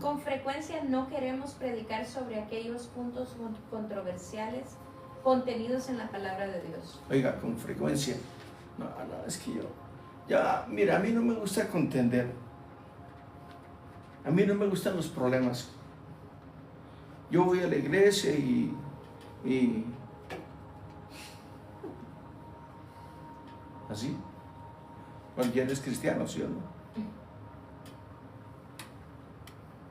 Con frecuencia no queremos predicar sobre aquellos puntos controversiales contenidos en la palabra de Dios. Oiga, con frecuencia. No, es que yo. Ya, mira, a mí no me gusta contender. A mí no me gustan los problemas. Yo voy a la iglesia y así. Cualquiera es cristiano, ¿sí o no?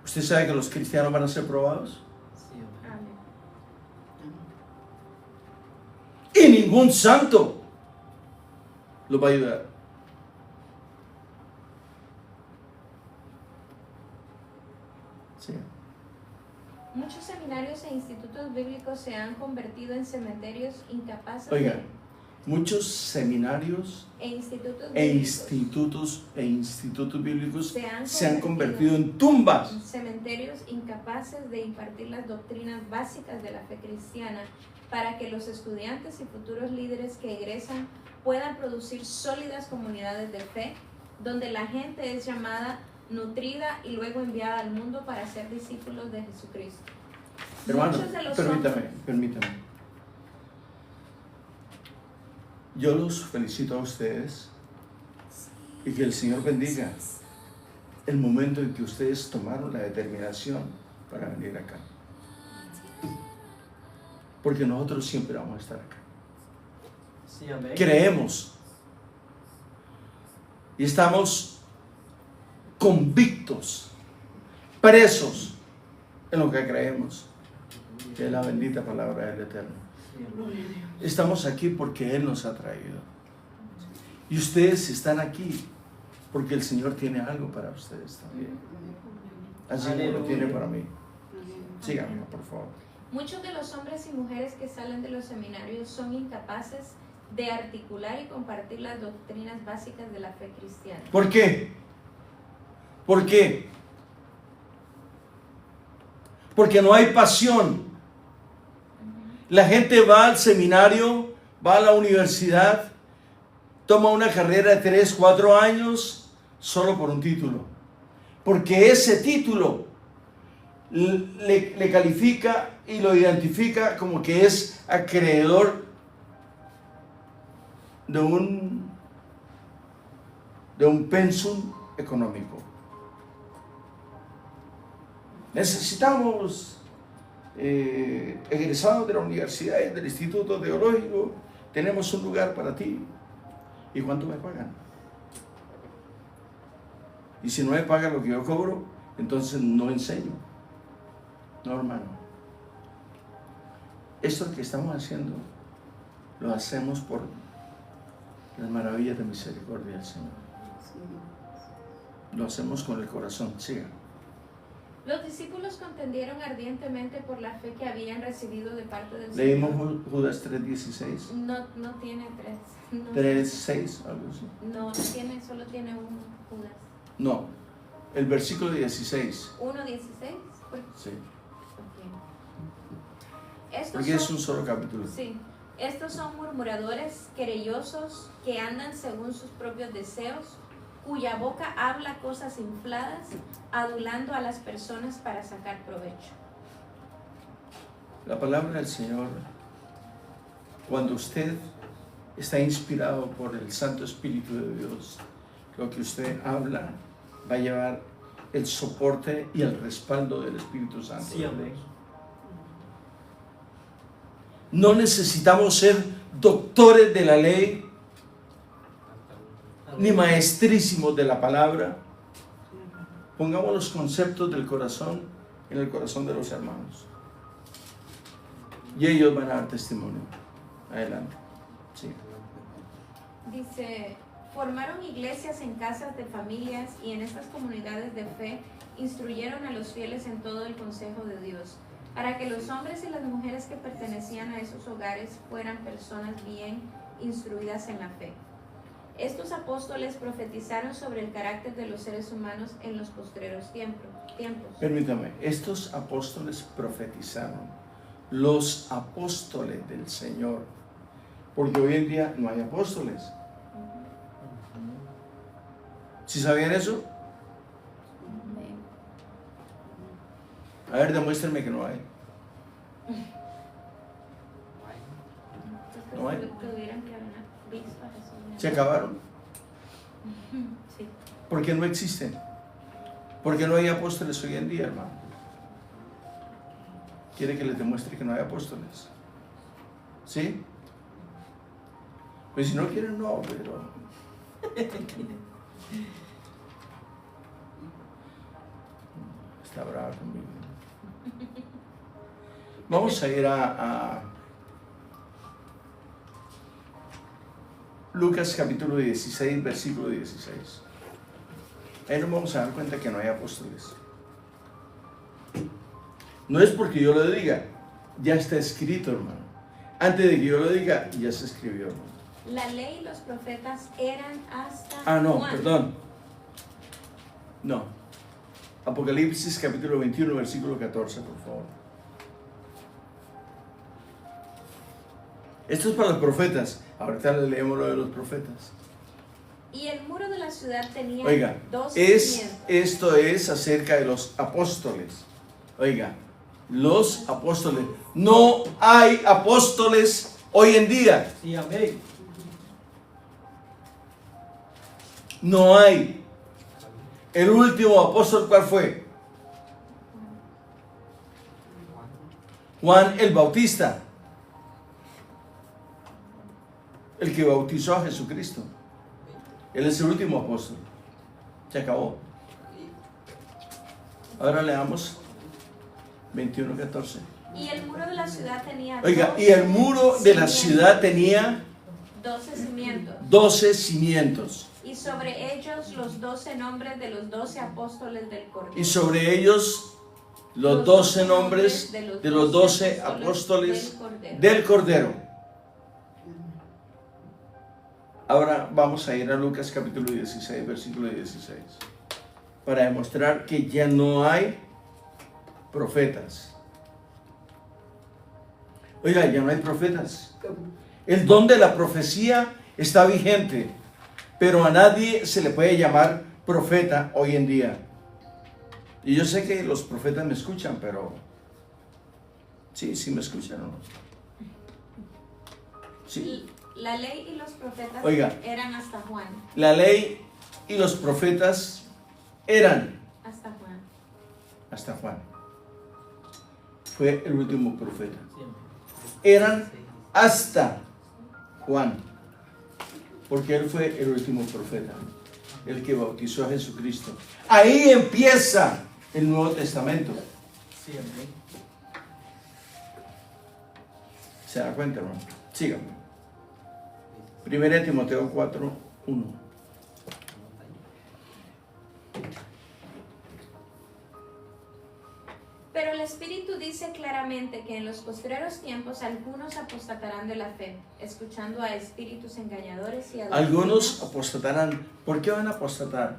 ¿Usted sabe que los cristianos van a ser probados? Sí, amén. Amén. Y ningún santo los va a ayudar. Sí. Muchos seminarios e institutos bíblicos se han convertido en cementerios incapaces Oiga, muchos seminarios e institutos e bíblicos institutos bíblicos se se han han convertido en tumbas. cementerios incapaces de impartir las doctrinas básicas de la fe cristiana para que los estudiantes y futuros líderes que egresan puedan producir sólidas comunidades de fe donde la gente es llamada, nutrida y luego enviada al mundo para ser discípulos de Jesucristo. Hermano, Muchos de los permítame. Yo los felicito a ustedes y que el Señor bendiga el momento en que ustedes tomaron la determinación para venir acá. Porque nosotros siempre vamos a estar acá. Sí, amén. Creemos y estamos convictos, presos en lo que creemos, que es la bendita palabra del Eterno. Sí, amén. Estamos aquí porque Él nos ha traído. Y ustedes están aquí porque el Señor tiene algo para ustedes también. Así como lo Aleluya. tiene para mí. Síganme, por favor. Muchos de los hombres y mujeres que salen de los seminarios son incapaces de articular y compartir las doctrinas básicas de la fe cristiana. ¿Por qué? ¿Por qué? Porque no hay pasión. La gente va al seminario, va a la universidad, toma una carrera de 3, 4 años solo por un título. Porque ese título le califica y lo identifica como que es acreedor de un pensum económico. Necesitamos egresados de la universidad y del instituto teológico. Tenemos un lugar para ti. ¿Y cuánto me pagan? Y si no me pagan lo que yo cobro, entonces no enseño. No, hermano. Esto que estamos haciendo lo hacemos por las maravillas de misericordia del Señor. Lo hacemos con el corazón. Siga. Los discípulos contendieron ardientemente por la fe que habían recibido de parte del Leímos Señor. Judas 3:16. No tiene tres. No, 3:6, algo así. no tiene, solo tiene uno, Judas. No, el versículo 16. 1:16. Sí, Estos porque es son- un solo capítulo. Sí, estos son murmuradores, querellosos, que andan según sus propios deseos, cuya boca habla cosas infladas, adulando a las personas para sacar provecho. La palabra del Señor, cuando usted está inspirado por el Santo Espíritu de Dios, lo que usted habla va a llevar el soporte y el respaldo del Espíritu Santo. Sí, amén. No necesitamos ser doctores de la ley ni maestrísimos de la palabra. Pongamos los conceptos del corazón en el corazón de los hermanos. Y ellos van a dar testimonio. Adelante. Sí. Dice, formaron iglesias en casas de familias y en estas comunidades de fe instruyeron a los fieles en todo el consejo de Dios, para que los hombres y las mujeres que pertenecían a esos hogares fueran personas bien instruidas en la fe. Estos apóstoles profetizaron sobre el carácter de los seres humanos en los postreros tiempos. Permítame, estos apóstoles profetizaron, los apóstoles del Señor, porque hoy en día no hay apóstoles. ¿Sí sabían eso? A ver, demuéstrenme que no hay. No hay. Tuvieran que haber visto a Jesús. ¿Se acabaron? Sí. Porque no existen. Porque no hay apóstoles hoy en día, hermano. ¿Quiere que les demuestre que no hay apóstoles? ¿Sí? Pues si no quieren, no, pero... Está brava conmigo. Vamos a ir a Lucas capítulo 16, versículo 16. Ahí nos vamos a dar cuenta que no hay apóstoles. No es porque yo lo diga, ya está escrito, hermano. Antes de que yo lo diga, ya se escribió, hermano. La ley y los profetas eran hasta Ah, no, Juan. perdón. No. Apocalipsis capítulo 21, versículo 14, por favor. Esto es para los profetas. Ahorita le leemos lo de los profetas. Y el muro de la ciudad tenía Oiga, dos cimientos. esto es acerca de los apóstoles. Oiga, los apóstoles. No hay apóstoles hoy en día. Sí, amén. No hay. El último apóstol, ¿cuál fue? Juan el Bautista. El que bautizó a Jesucristo. Él es el último apóstol. Se acabó. Ahora leamos 21:14. Y el muro de la ciudad tenía Oiga, y el muro de la ciudad tenía 12 cimientos. 12 cimientos. Y sobre ellos los 12 nombres de los 12 apóstoles del Cordero. Y sobre ellos los 12 nombres de los 12 apóstoles del Cordero. Ahora vamos a ir a Lucas capítulo 16, versículo 16, para demostrar que ya no hay profetas. Oiga, ya no hay profetas. El don de la profecía está vigente, pero a nadie se le puede llamar profeta hoy en día. Y yo sé que los profetas me escuchan, pero sí me escuchan, ¿no? Sí. La ley y los profetas Oiga. eran hasta Juan. La ley y los profetas eran Hasta Juan. hasta Juan. Fue el último profeta. Sí, amén. Eran hasta Juan, porque él fue el último profeta, el que bautizó a Jesucristo. Ahí empieza el Nuevo Testamento. Sí, amén. ¿Se da cuenta, hermano? Síganme. 1 Timoteo 4, 1. Pero el Espíritu dice claramente que en los postreros tiempos algunos apostatarán de la fe, escuchando a espíritus engañadores y a Algunos apostatarán. ¿Por qué van a apostatar?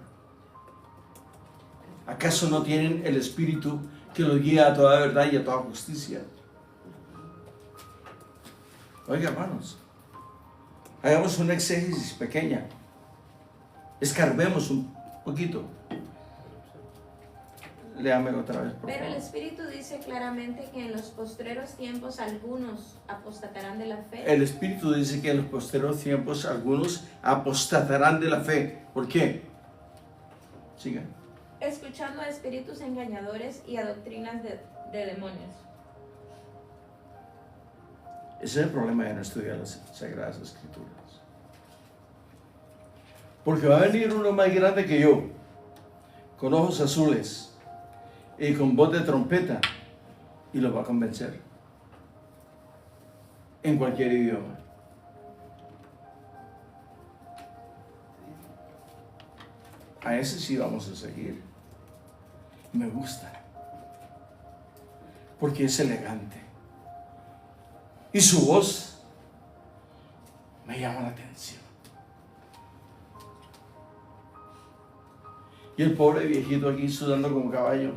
¿Acaso no tienen el Espíritu que los guía a toda verdad y a toda justicia? Oiga, hermanos, hagamos una exégesis pequeña. Escarbemos un poquito. Léame otra vez, por Pero el favor. Espíritu dice claramente que en los postreros tiempos algunos apostatarán de la fe. El Espíritu dice que en los posteriores tiempos algunos apostatarán de la fe. ¿Por qué? Siga. Escuchando a espíritus engañadores y a doctrinas de demonios. Ese es el problema de no estudiar las Sagradas Escrituras. Porque va a venir uno más grande que yo, con ojos azules y con voz de trompeta, y lo va a convencer en cualquier idioma. A ese sí vamos a seguir. Me gusta, porque es elegante y su voz me llama la atención. Y el pobre viejito aquí sudando como caballo.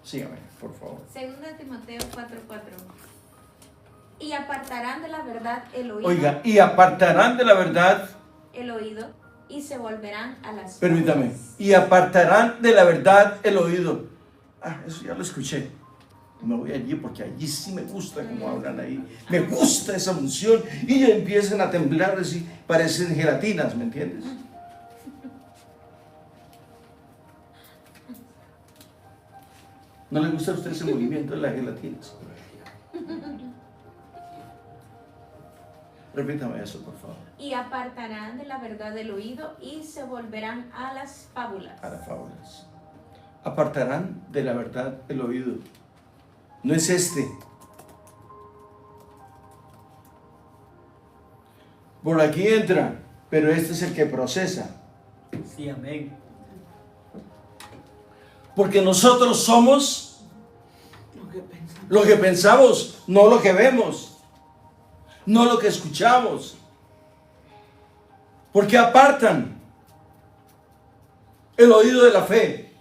Sígame, por favor. Segunda Timoteo 4:4. Y apartarán de la verdad el oído. Oiga, y apartarán de la verdad, El oído y se volverán a las permítame, fábulas. y apartarán de la verdad el oído. Ah, eso ya lo escuché. Me voy allí porque allí sí me gusta como hablan ahí. Me gusta esa unción y ya empiezan a temblar así, parecen gelatinas, ¿me entiendes? ¿No le gusta a usted ese movimiento de las gelatinas? Repítame eso, por favor. Y apartarán de la verdad el oído y se volverán a las fábulas. A las fábulas. Apartarán de la verdad el oído. No es este. Por aquí entra, pero este es el que procesa. Sí, amén. Porque nosotros somos Lo que pensamos. lo que pensamos, no lo que vemos, no lo que escuchamos. Porque apartan el oído de la fe.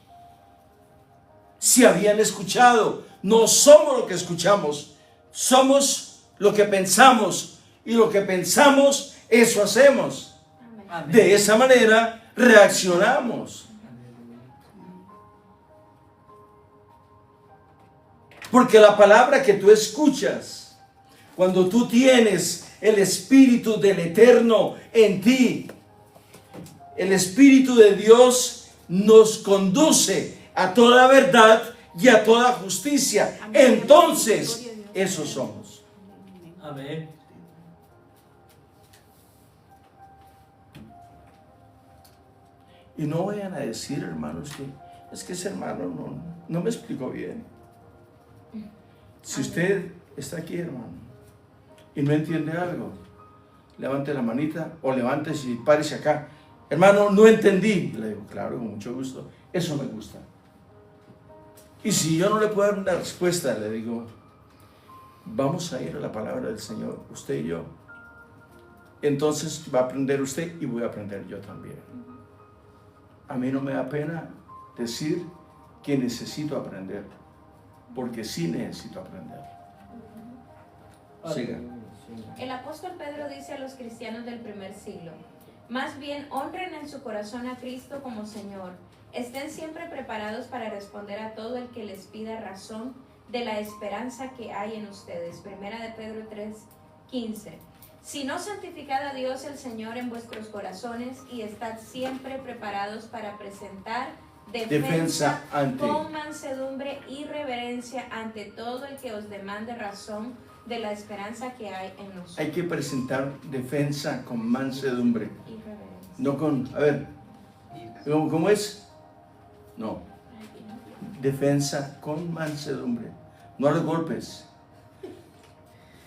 Si habían escuchado, no somos lo que escuchamos, somos lo que pensamos, y lo que pensamos, eso hacemos. Amén. Amén. De esa manera reaccionamos. Porque la palabra que tú escuchas, cuando tú tienes el Espíritu del Eterno en ti, el Espíritu de Dios nos conduce a toda verdad y a toda justicia. Entonces, esos somos. Amén. Y no vayan a decir, hermanos, que es que ese hermano no me explicó bien. Si usted está aquí, hermano, y no entiende algo, levante la manita o levántese y párese acá. Hermano, no entendí. Le digo, claro, con mucho gusto. Eso me gusta. Y si yo no le puedo dar una respuesta, le digo, vamos a ir a la palabra del Señor, usted y yo. Entonces va a aprender usted y voy a aprender yo también. A mí no me da pena decir que necesito aprender, porque sí necesito aprender. Siga. El apóstol Pedro dice a los cristianos del primer siglo: más bien honren en su corazón a Cristo como Señor. Estén siempre preparados para responder a todo el que les pida razón de la esperanza que hay en ustedes. Primera de Pedro 3:15. Si no, santificad a Dios el Señor en vuestros corazones y estad siempre preparados para presentar defensa ante. con mansedumbre y reverencia ante todo el que os demande razón de la esperanza que hay en nosotros. Hay que presentar defensa con mansedumbre. Y reverencia. No con, a ver, ¿cómo es? No, defensa con mansedumbre. No a los golpes,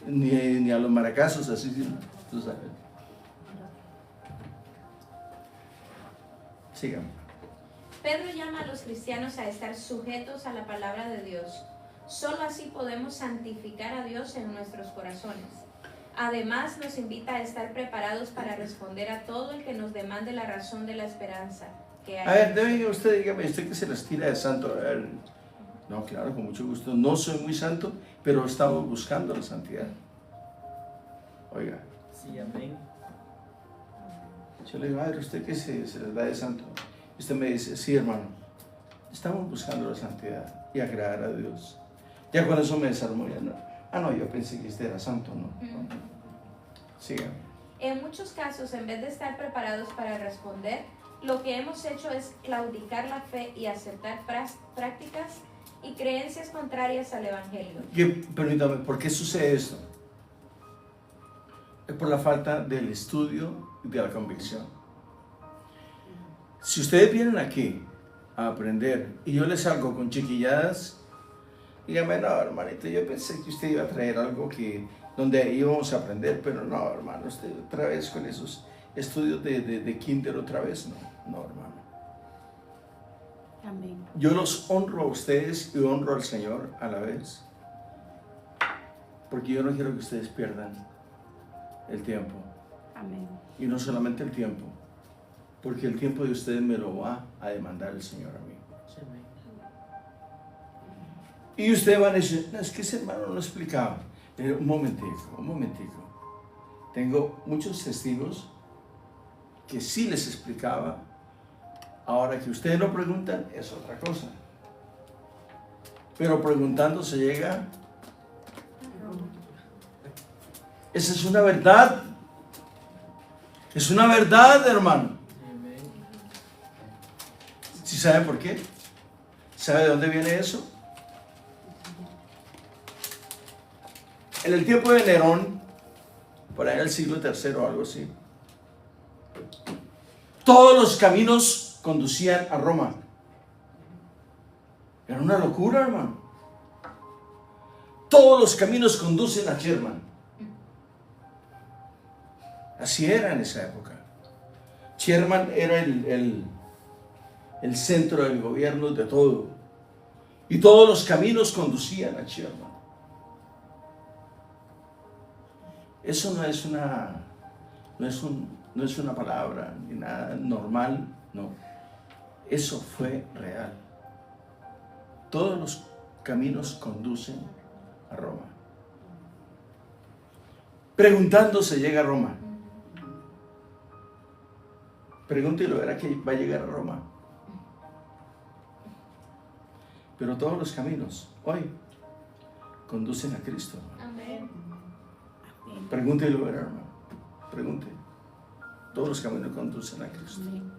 ni a los maracazos, así, tú sabes. Sigamos. Pedro llama a los cristianos a estar sujetos a la palabra de Dios. Solo así podemos santificar a Dios en nuestros corazones. Además, nos invita a estar preparados para responder a todo el que nos demande la razón de la esperanza que hay. A ver, debe usted, dígame, usted que se las tira de santo. A ver, no, claro, con mucho gusto. No soy muy santo, pero estamos buscando la santidad. Oiga, Sí, amén. yo le digo, a ver, usted que se les da de santo. Usted me dice, sí, hermano, estamos buscando la santidad y agradar a Dios. Ya con eso me desarmó, ya no. Ah, no, yo pensé que usted era santo, ¿no? Siga. En muchos casos, en vez de estar preparados para responder, lo que hemos hecho es claudicar la fe y aceptar prácticas y creencias contrarias al Evangelio. Permítame, ¿por qué sucede esto? Es por la falta del estudio y de la convicción. Si ustedes vienen aquí a aprender y yo les salgo con chiquilladas, dígame, no, hermanito, yo pensé que usted iba a traer algo donde íbamos a aprender, pero no, hermano, usted otra vez con esos estudios de kinder otra vez, no, hermano. Amén. Yo los honro a ustedes y honro al Señor a la vez, porque yo no quiero que ustedes pierdan el tiempo, Amén. y no solamente el tiempo, porque el tiempo de ustedes me lo va a demandar el Señor a mí. Sí, amén. Y ustedes van a decir, no, es que ese hermano no explicaba. Pero un momentico. Tengo muchos testigos que sí les explicaba. Ahora que ustedes no preguntan, es otra cosa. Pero preguntando se llega. Esa es una verdad. Es una verdad, hermano. Sí, amén. ¿Sí saben por qué? ¿Sabe de dónde viene eso? En el tiempo de Nerón, por ahí en el siglo III o algo así, todos los caminos conducían a Roma. Era una locura, hermano. Todos los caminos conducen a Sherman. Así era en esa época. Sherman era el centro del gobierno de todo. Y todos los caminos conducían a Sherman. Eso no es una palabra ni nada normal, no. Eso fue real. Todos los caminos conducen a Roma. Preguntando se llega a Roma. Pregúntelo, ¿verá que va a llegar a Roma? Pero todos los caminos hoy conducen a Cristo. Amén. Pregúntelo, verá, hermano. Pregunte. Todos los caminos conducen a Cristo. Amén.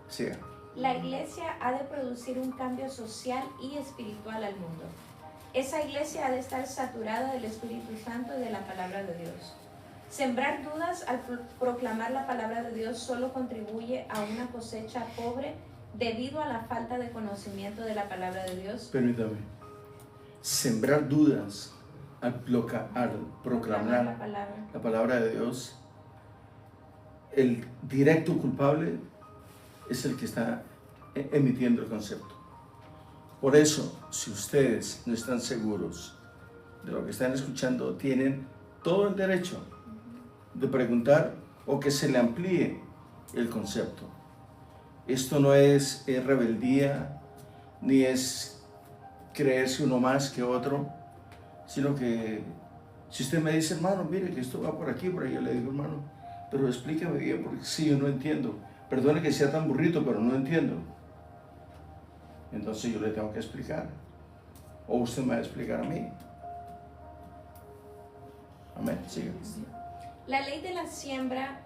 Siga. La iglesia ha de producir un cambio social y espiritual al mundo. Esa iglesia ha de estar saturada del Espíritu Santo y de la palabra de Dios. Sembrar dudas al proclamar la palabra de Dios solo contribuye a una cosecha pobre debido a la falta de conocimiento de la palabra de Dios. Permítame. Sembrar dudas al proclamar la palabra de Dios, el directo culpable es el que está emitiendo el concepto. Por eso, si ustedes no están seguros de lo que están escuchando, tienen todo el derecho de preguntar o que se le amplíe el concepto. Esto no es rebeldía, ni es creerse uno más que otro, sino que si usted me dice, hermano, mire que esto va por aquí, por ahí, yo le digo, hermano, pero explícame bien, porque sí, yo no entiendo. Perdone que sea tan burrito, pero no entiendo. Entonces yo le tengo que explicar. O usted me va a explicar a mí. Amén. Siga. La ley de la siembra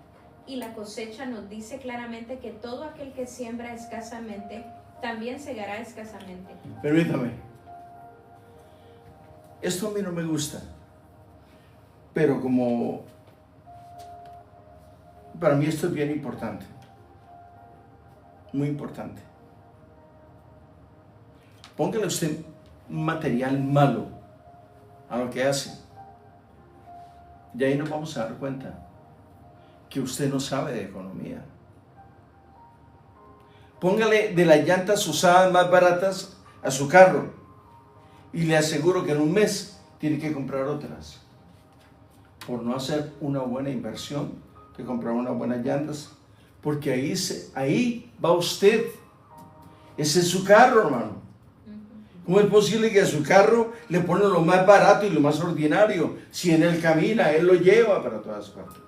y la cosecha nos dice claramente que todo aquel que siembra escasamente, también segará escasamente. Permítame. Esto a mí no me gusta. Pero como para mí esto es bien importante. Muy importante. Póngale usted material malo a lo que hace. Y ahí nos vamos a dar cuenta que usted no sabe de economía. póngale de las llantas usadas más baratas a su carro y le aseguro que en un mes tiene que comprar otras por no hacer una buena inversión de comprar unas buenas llantas, porque ahí va usted. Ese es su carro, hermano. ¿Cómo es posible que a su carro le ponen lo más barato y lo más ordinario? Si en él camina, él lo lleva para todas partes.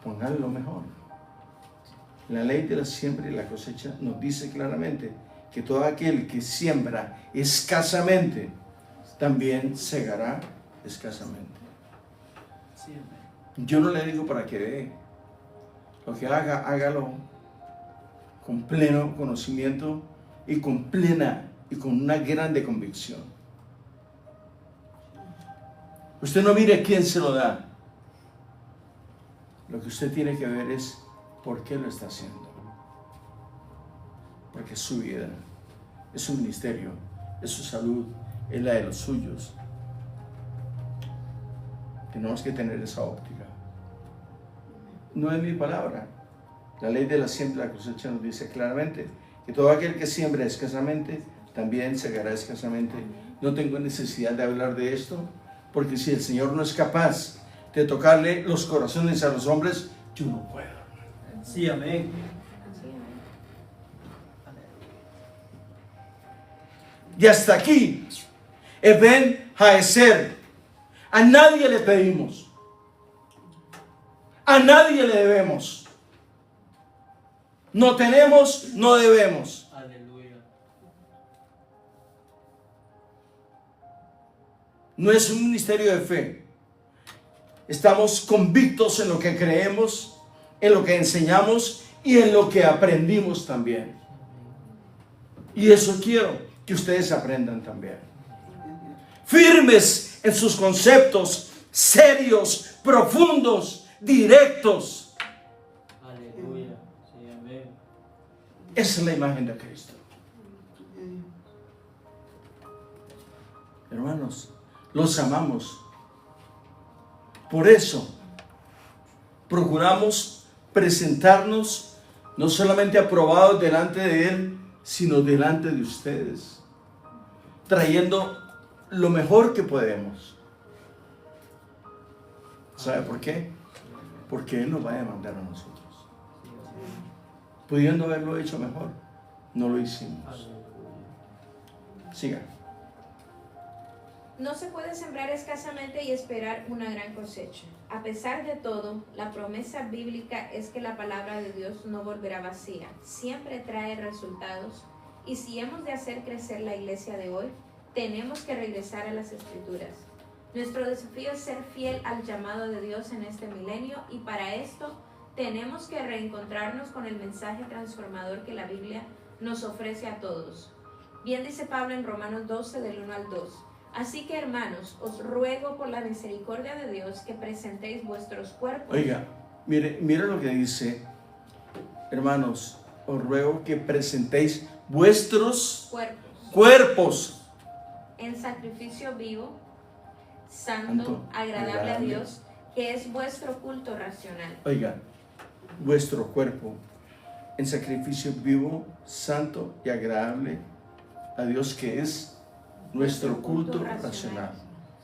Póngale lo mejor. La ley de la siembra y la cosecha nos dice claramente que todo aquel que siembra escasamente también segará escasamente. Sí, amén. Yo no le digo para que dé. Lo que haga, hágalo con pleno conocimiento y con una grande convicción. Usted no mire a quién se lo da. Lo que usted tiene que ver es por qué lo está haciendo. Porque es su vida, es su ministerio, es su salud, es la de los suyos. Tenemos que tener esa óptica. No es mi palabra. La ley de la siembra y la cosecha nos dice claramente que todo aquel que siembra escasamente, también segará escasamente. No tengo necesidad de hablar de esto, porque si el Señor no es capaz de tocarle los corazones a los hombres, yo no puedo. Sí, amén. Así es. Y hasta aquí, Eben Haeser. A nadie le pedimos. A nadie le debemos. No tenemos, no debemos. Aleluya. No es un ministerio de fe. Estamos convictos en lo que creemos, en lo que enseñamos y en lo que aprendimos también. Y eso quiero que ustedes aprendan también. Firmes en sus conceptos, serios, profundos, directos. Aleluya. Sí, amén. Esa es la imagen de Cristo. Hermanos, los amamos. Por eso, procuramos presentarnos no solamente aprobados delante de Él, sino delante de ustedes, trayendo lo mejor que podemos. ¿Sabe por qué? Porque Él nos va a demandar a nosotros. Pudiendo haberlo hecho mejor, no lo hicimos. Siga. No se puede sembrar escasamente y esperar una gran cosecha. A pesar de todo, la promesa bíblica es que la palabra de Dios no volverá vacía, siempre trae resultados, y si hemos de hacer crecer la iglesia de hoy, tenemos que regresar a las Escrituras. Nuestro desafío es ser fiel al llamado de Dios en este milenio, y para esto tenemos que reencontrarnos con el mensaje transformador que la Biblia nos ofrece a todos. Bien dice Pablo en Romanos 12, del 1 al 2. Así que, hermanos, os ruego por la misericordia de Dios que presentéis vuestros cuerpos. Oiga, mire lo que dice. Hermanos, os ruego que presentéis vuestros cuerpos en sacrificio vivo, santo, agradable a Dios, que es vuestro culto racional. Oiga, vuestro cuerpo en sacrificio vivo, santo y agradable a Dios, que es nuestro culto racional.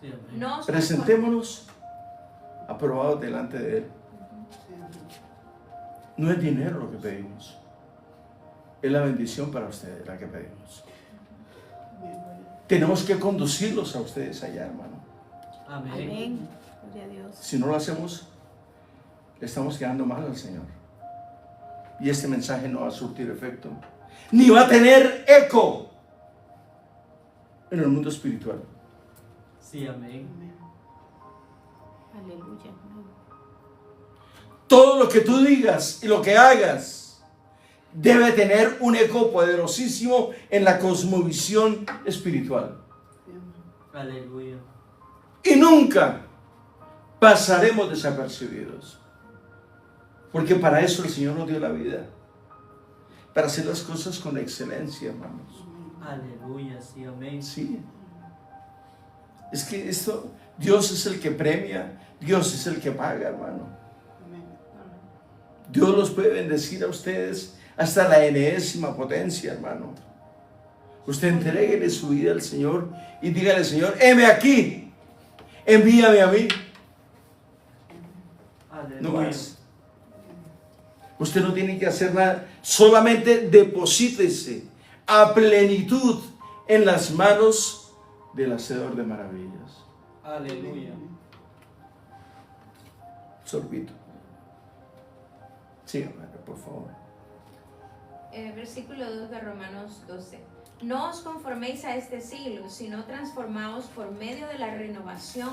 Sí, amén. No os Presentémonos aprobados delante de Él. No es dinero lo que pedimos, es la bendición para ustedes la que pedimos. Tenemos que conducirlos a ustedes allá, hermano. Amén. Amén. Gloria a Dios. Si no lo hacemos, le estamos quedando mal al Señor. Y este mensaje no va a surtir efecto, ni va a tener eco en el mundo espiritual. Sí, amén. Aleluya. Todo lo que tú digas y lo que hagas debe tener un eco poderosísimo en la cosmovisión espiritual. Aleluya. Y nunca pasaremos desapercibidos. Porque para eso el Señor nos dio la vida. Para hacer las cosas con excelencia, hermanos. Aleluya. Sí, amén. Sí. Es que esto, Dios es el que premia, Dios es el que paga, hermano. Dios los puede bendecir a ustedes hasta la enésima potencia, hermano. Usted entréguele su vida al Señor y dígale, Señor, heme aquí, envíame a mí. No Aleluya. más. Usted no tiene que hacer nada, solamente deposítese a plenitud en las manos del Hacedor de maravillas. Aleluya. Sorbito. Sí, hermano, por favor. Versículo 2 de Romanos 12. No os conforméis a este siglo, sino transformaos por medio de la renovación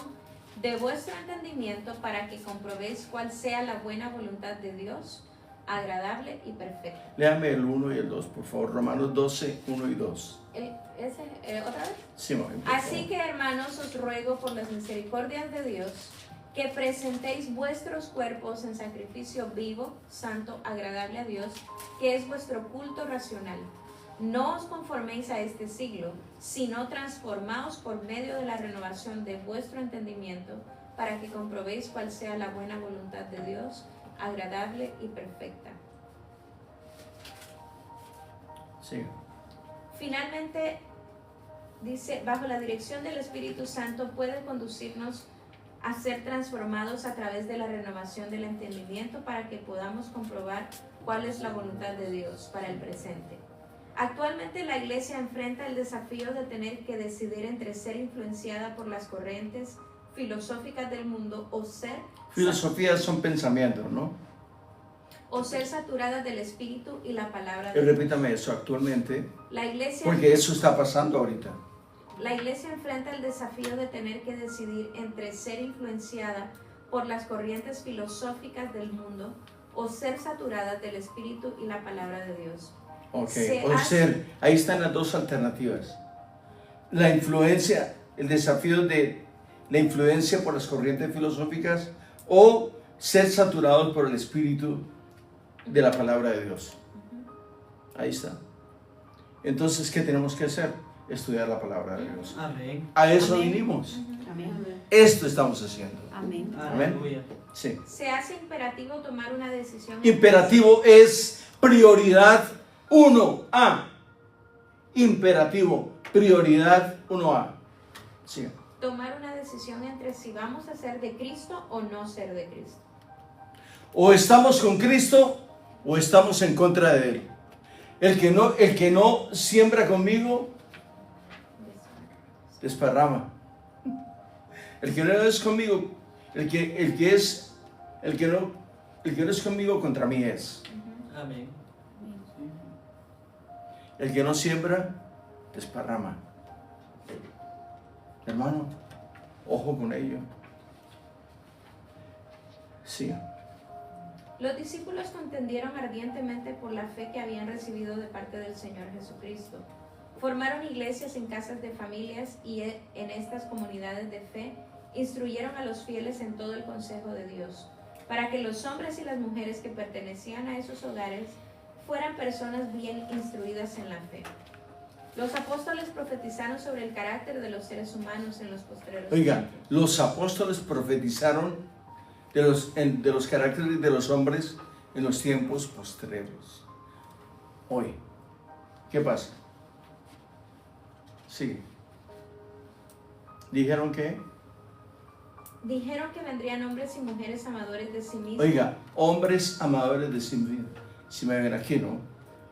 de vuestro entendimiento para que comprobéis cuál sea la buena voluntad de Dios, agradable y perfecta. Léame el 1 y el 2, por favor. Romanos 12, 1 y 2. ¿Otra vez? Sí, mami, por Así favor. que, hermanos, os ruego por las misericordias de Dios que presentéis vuestros cuerpos en sacrificio vivo, santo, agradable a Dios, que es vuestro culto racional. No os conforméis a este siglo, sino transformaos por medio de la renovación de vuestro entendimiento, para que comprobéis cuál sea la buena voluntad de Dios, agradable y perfecta. Sí. Finalmente, dice, bajo la dirección del Espíritu Santo puede conducirnos a ser transformados a través de la renovación del entendimiento para que podamos comprobar cuál es la voluntad de Dios para el presente. Actualmente la Iglesia enfrenta el desafío de tener que decidir entre ser influenciada por las corrientes filosóficas del mundo Filosofías son pensamientos, ¿no? o ser saturada del Espíritu y la palabra Y de Dios. repítame eso actualmente, La Iglesia porque eso está pasando ahorita. La Iglesia enfrenta el desafío de tener que decidir entre ser influenciada por las corrientes filosóficas del mundo o ser saturada del Espíritu y la palabra de Dios. Ok, Se o hace- ser, ahí están las dos alternativas. La influencia, el desafío de la influencia por las corrientes filosóficas o ser saturados por el Espíritu de la palabra de Dios. Ahí está. Entonces, ¿qué tenemos que hacer? Estudiar la palabra de Dios. Amén. A eso Amén. vinimos. Amén. Esto estamos haciendo. Amén. Aleluya. Sí. Se hace imperativo tomar una decisión. Imperativo es prioridad 1A. Imperativo, prioridad 1A. Sí. Tomar una decisión entre si vamos a ser de Cristo o no ser de Cristo. O estamos con Cristo o estamos en contra de Él. El que no siembra conmigo, desparrama. El que no es conmigo, el que no es conmigo contra mí es. Amén. El que no siembra, desparrama. Hermano, ojo con ello. Sí. Los discípulos contendieron ardientemente por la fe que habían recibido de parte del Señor Jesucristo. Formaron iglesias en casas de familias y en estas comunidades de fe instruyeron a los fieles en todo el consejo de Dios, para que los hombres y las mujeres que pertenecían a esos hogares fueran personas bien instruidas en la fe. Los apóstoles profetizaron sobre el carácter de los seres humanos en los postreros Oigan, tiempos. los apóstoles profetizaron de los caracteres de los hombres en los tiempos postreros. Hoy, ¿qué pasa? Sí. ¿Dijeron qué? Dijeron que vendrían hombres y mujeres amadores de sí mismos. Oiga, hombres amadores de sí mismos. Si me ven aquí, ¿no?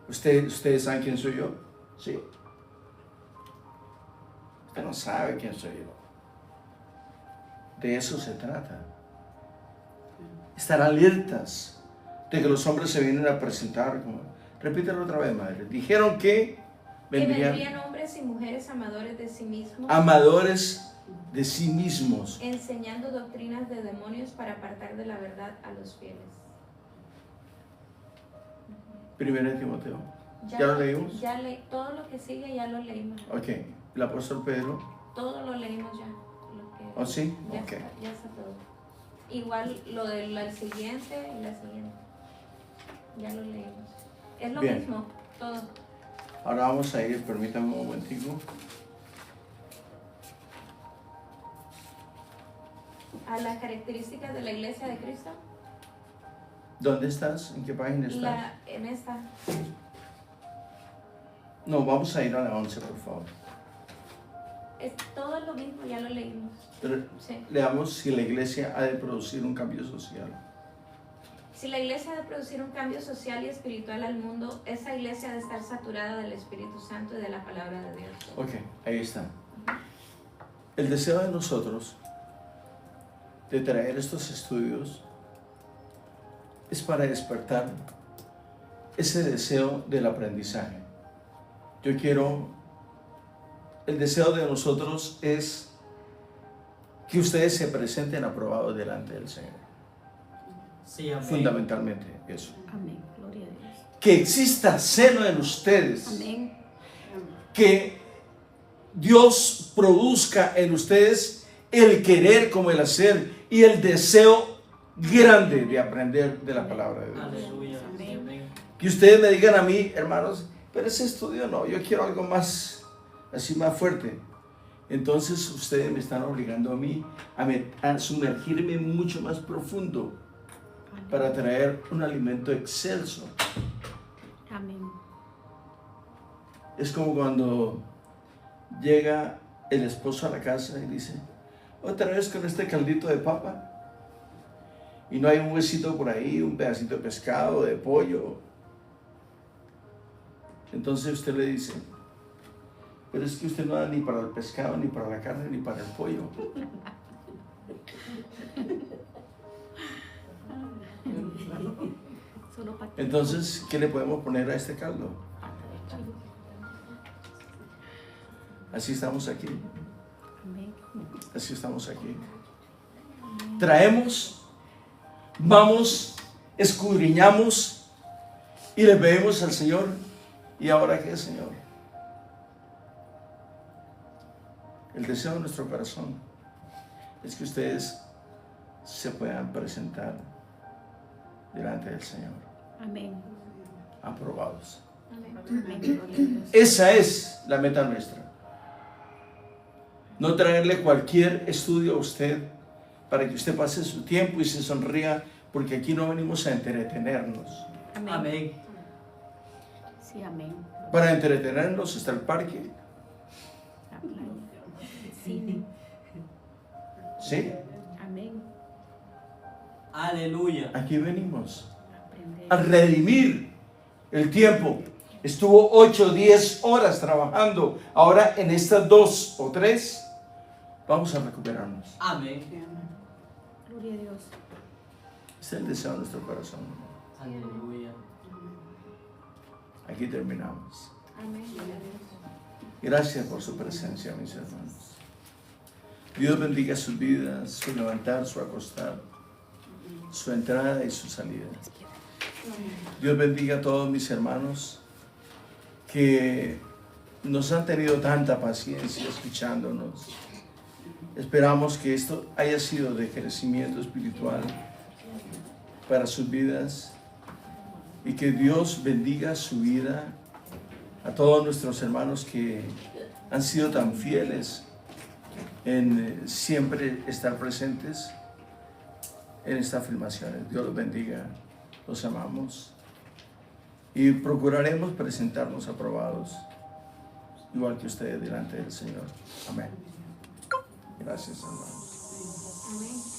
¿Ustedes saben quién soy yo? Sí. Usted no sabe quién soy yo. De eso se trata. Estar alertas de que los hombres se vienen a presentar. Repítelo otra vez, madre. Dijeron que vendrían hombres y mujeres amadores de sí mismos, amadores de sí mismos. enseñando doctrinas de demonios para apartar de la verdad a los fieles. Primero de Timoteo. ¿Ya lo leímos? Todo lo que sigue ya lo leímos. Ok. El apóstol Pedro. Todo lo leímos ya. Lo que- ¿Oh, sí? Ya, Ok. ya está todo. Igual lo del siguiente y la siguiente. Ya lo leímos. Es lo Bien. mismo, todo. Ahora vamos a ir, permítanme un momentico. A las características de la iglesia de Cristo. ¿Dónde estás? ¿En qué página estás? En esta. No, vamos a ir a la 11, por favor. Es todo lo mismo, ya lo leímos. Pero Sí. leamos si la iglesia ha de producir un cambio social. Si la iglesia ha de producir un cambio social y espiritual al mundo, esa iglesia ha de estar saturada del Espíritu Santo y de la palabra de Dios. Ok, ahí está. El deseo de nosotros de traer estos estudios es para despertar ese deseo del aprendizaje. El deseo de nosotros es que ustedes se presenten aprobados delante del Señor. Sí, amén. Fundamentalmente eso. Amén. Gloria a Dios. Que exista celo en ustedes. Amén. Que Dios produzca en ustedes el querer como el hacer y el deseo grande de aprender de la palabra de Dios. Aleluya. Amén. Amén. Que ustedes me digan a mí, hermanos, pero ese estudio no, yo quiero algo más, así más fuerte. Entonces ustedes me están obligando a mí a sumergirme mucho más profundo para traer un alimento excelso. Amén. Es como cuando llega el esposo a la casa y dice, otra vez con este caldito de papa, y no hay un huesito por ahí, un pedacito de pescado, de pollo. Entonces usted le dice, pero es que usted no da ni para el pescado, ni para la carne, ni para el pollo. Solo para Entonces, ¿qué le podemos poner a este caldo? Así estamos aquí. Amén. Así estamos aquí. Traemos, vamos, escudriñamos y le pedimos al Señor. ¿Y ahora qué, Señor? El deseo de nuestro corazón es que ustedes se puedan presentar delante del Señor, Amén. aprobados. Amén. Amén. Gloria a Dios. Esa es la meta nuestra. No traerle cualquier estudio a usted para que usted pase su tiempo y se sonría, porque aquí no venimos a entretenernos. Amén. Amén. Sí, amén. Para entretenernos está el parque, La playa. Cine. ¿sí? Amén. Aleluya. Aquí venimos Aprender. a redimir el tiempo. Estuvo 8 o 10 horas trabajando. Ahora en estas 2 o 3 vamos a recuperarnos. Amén. Gloria a Dios. Este es el deseo de nuestro corazón. Aleluya. Aquí terminamos. Amén. Gloria a Dios. Gracias por su presencia, mis hermanos. Dios bendiga sus vidas, su levantar, su acostar, su entrada y su salida. Dios bendiga a todos mis hermanos que nos han tenido tanta paciencia escuchándonos. Esperamos que esto haya sido de crecimiento espiritual para sus vidas y que Dios bendiga su vida, a todos nuestros hermanos que han sido tan fieles en siempre estar presentes en estas filmaciones. Dios los bendiga, los amamos y procuraremos presentarnos aprobados, igual que ustedes delante del Señor. Amén. Gracias, hermanos. Amén.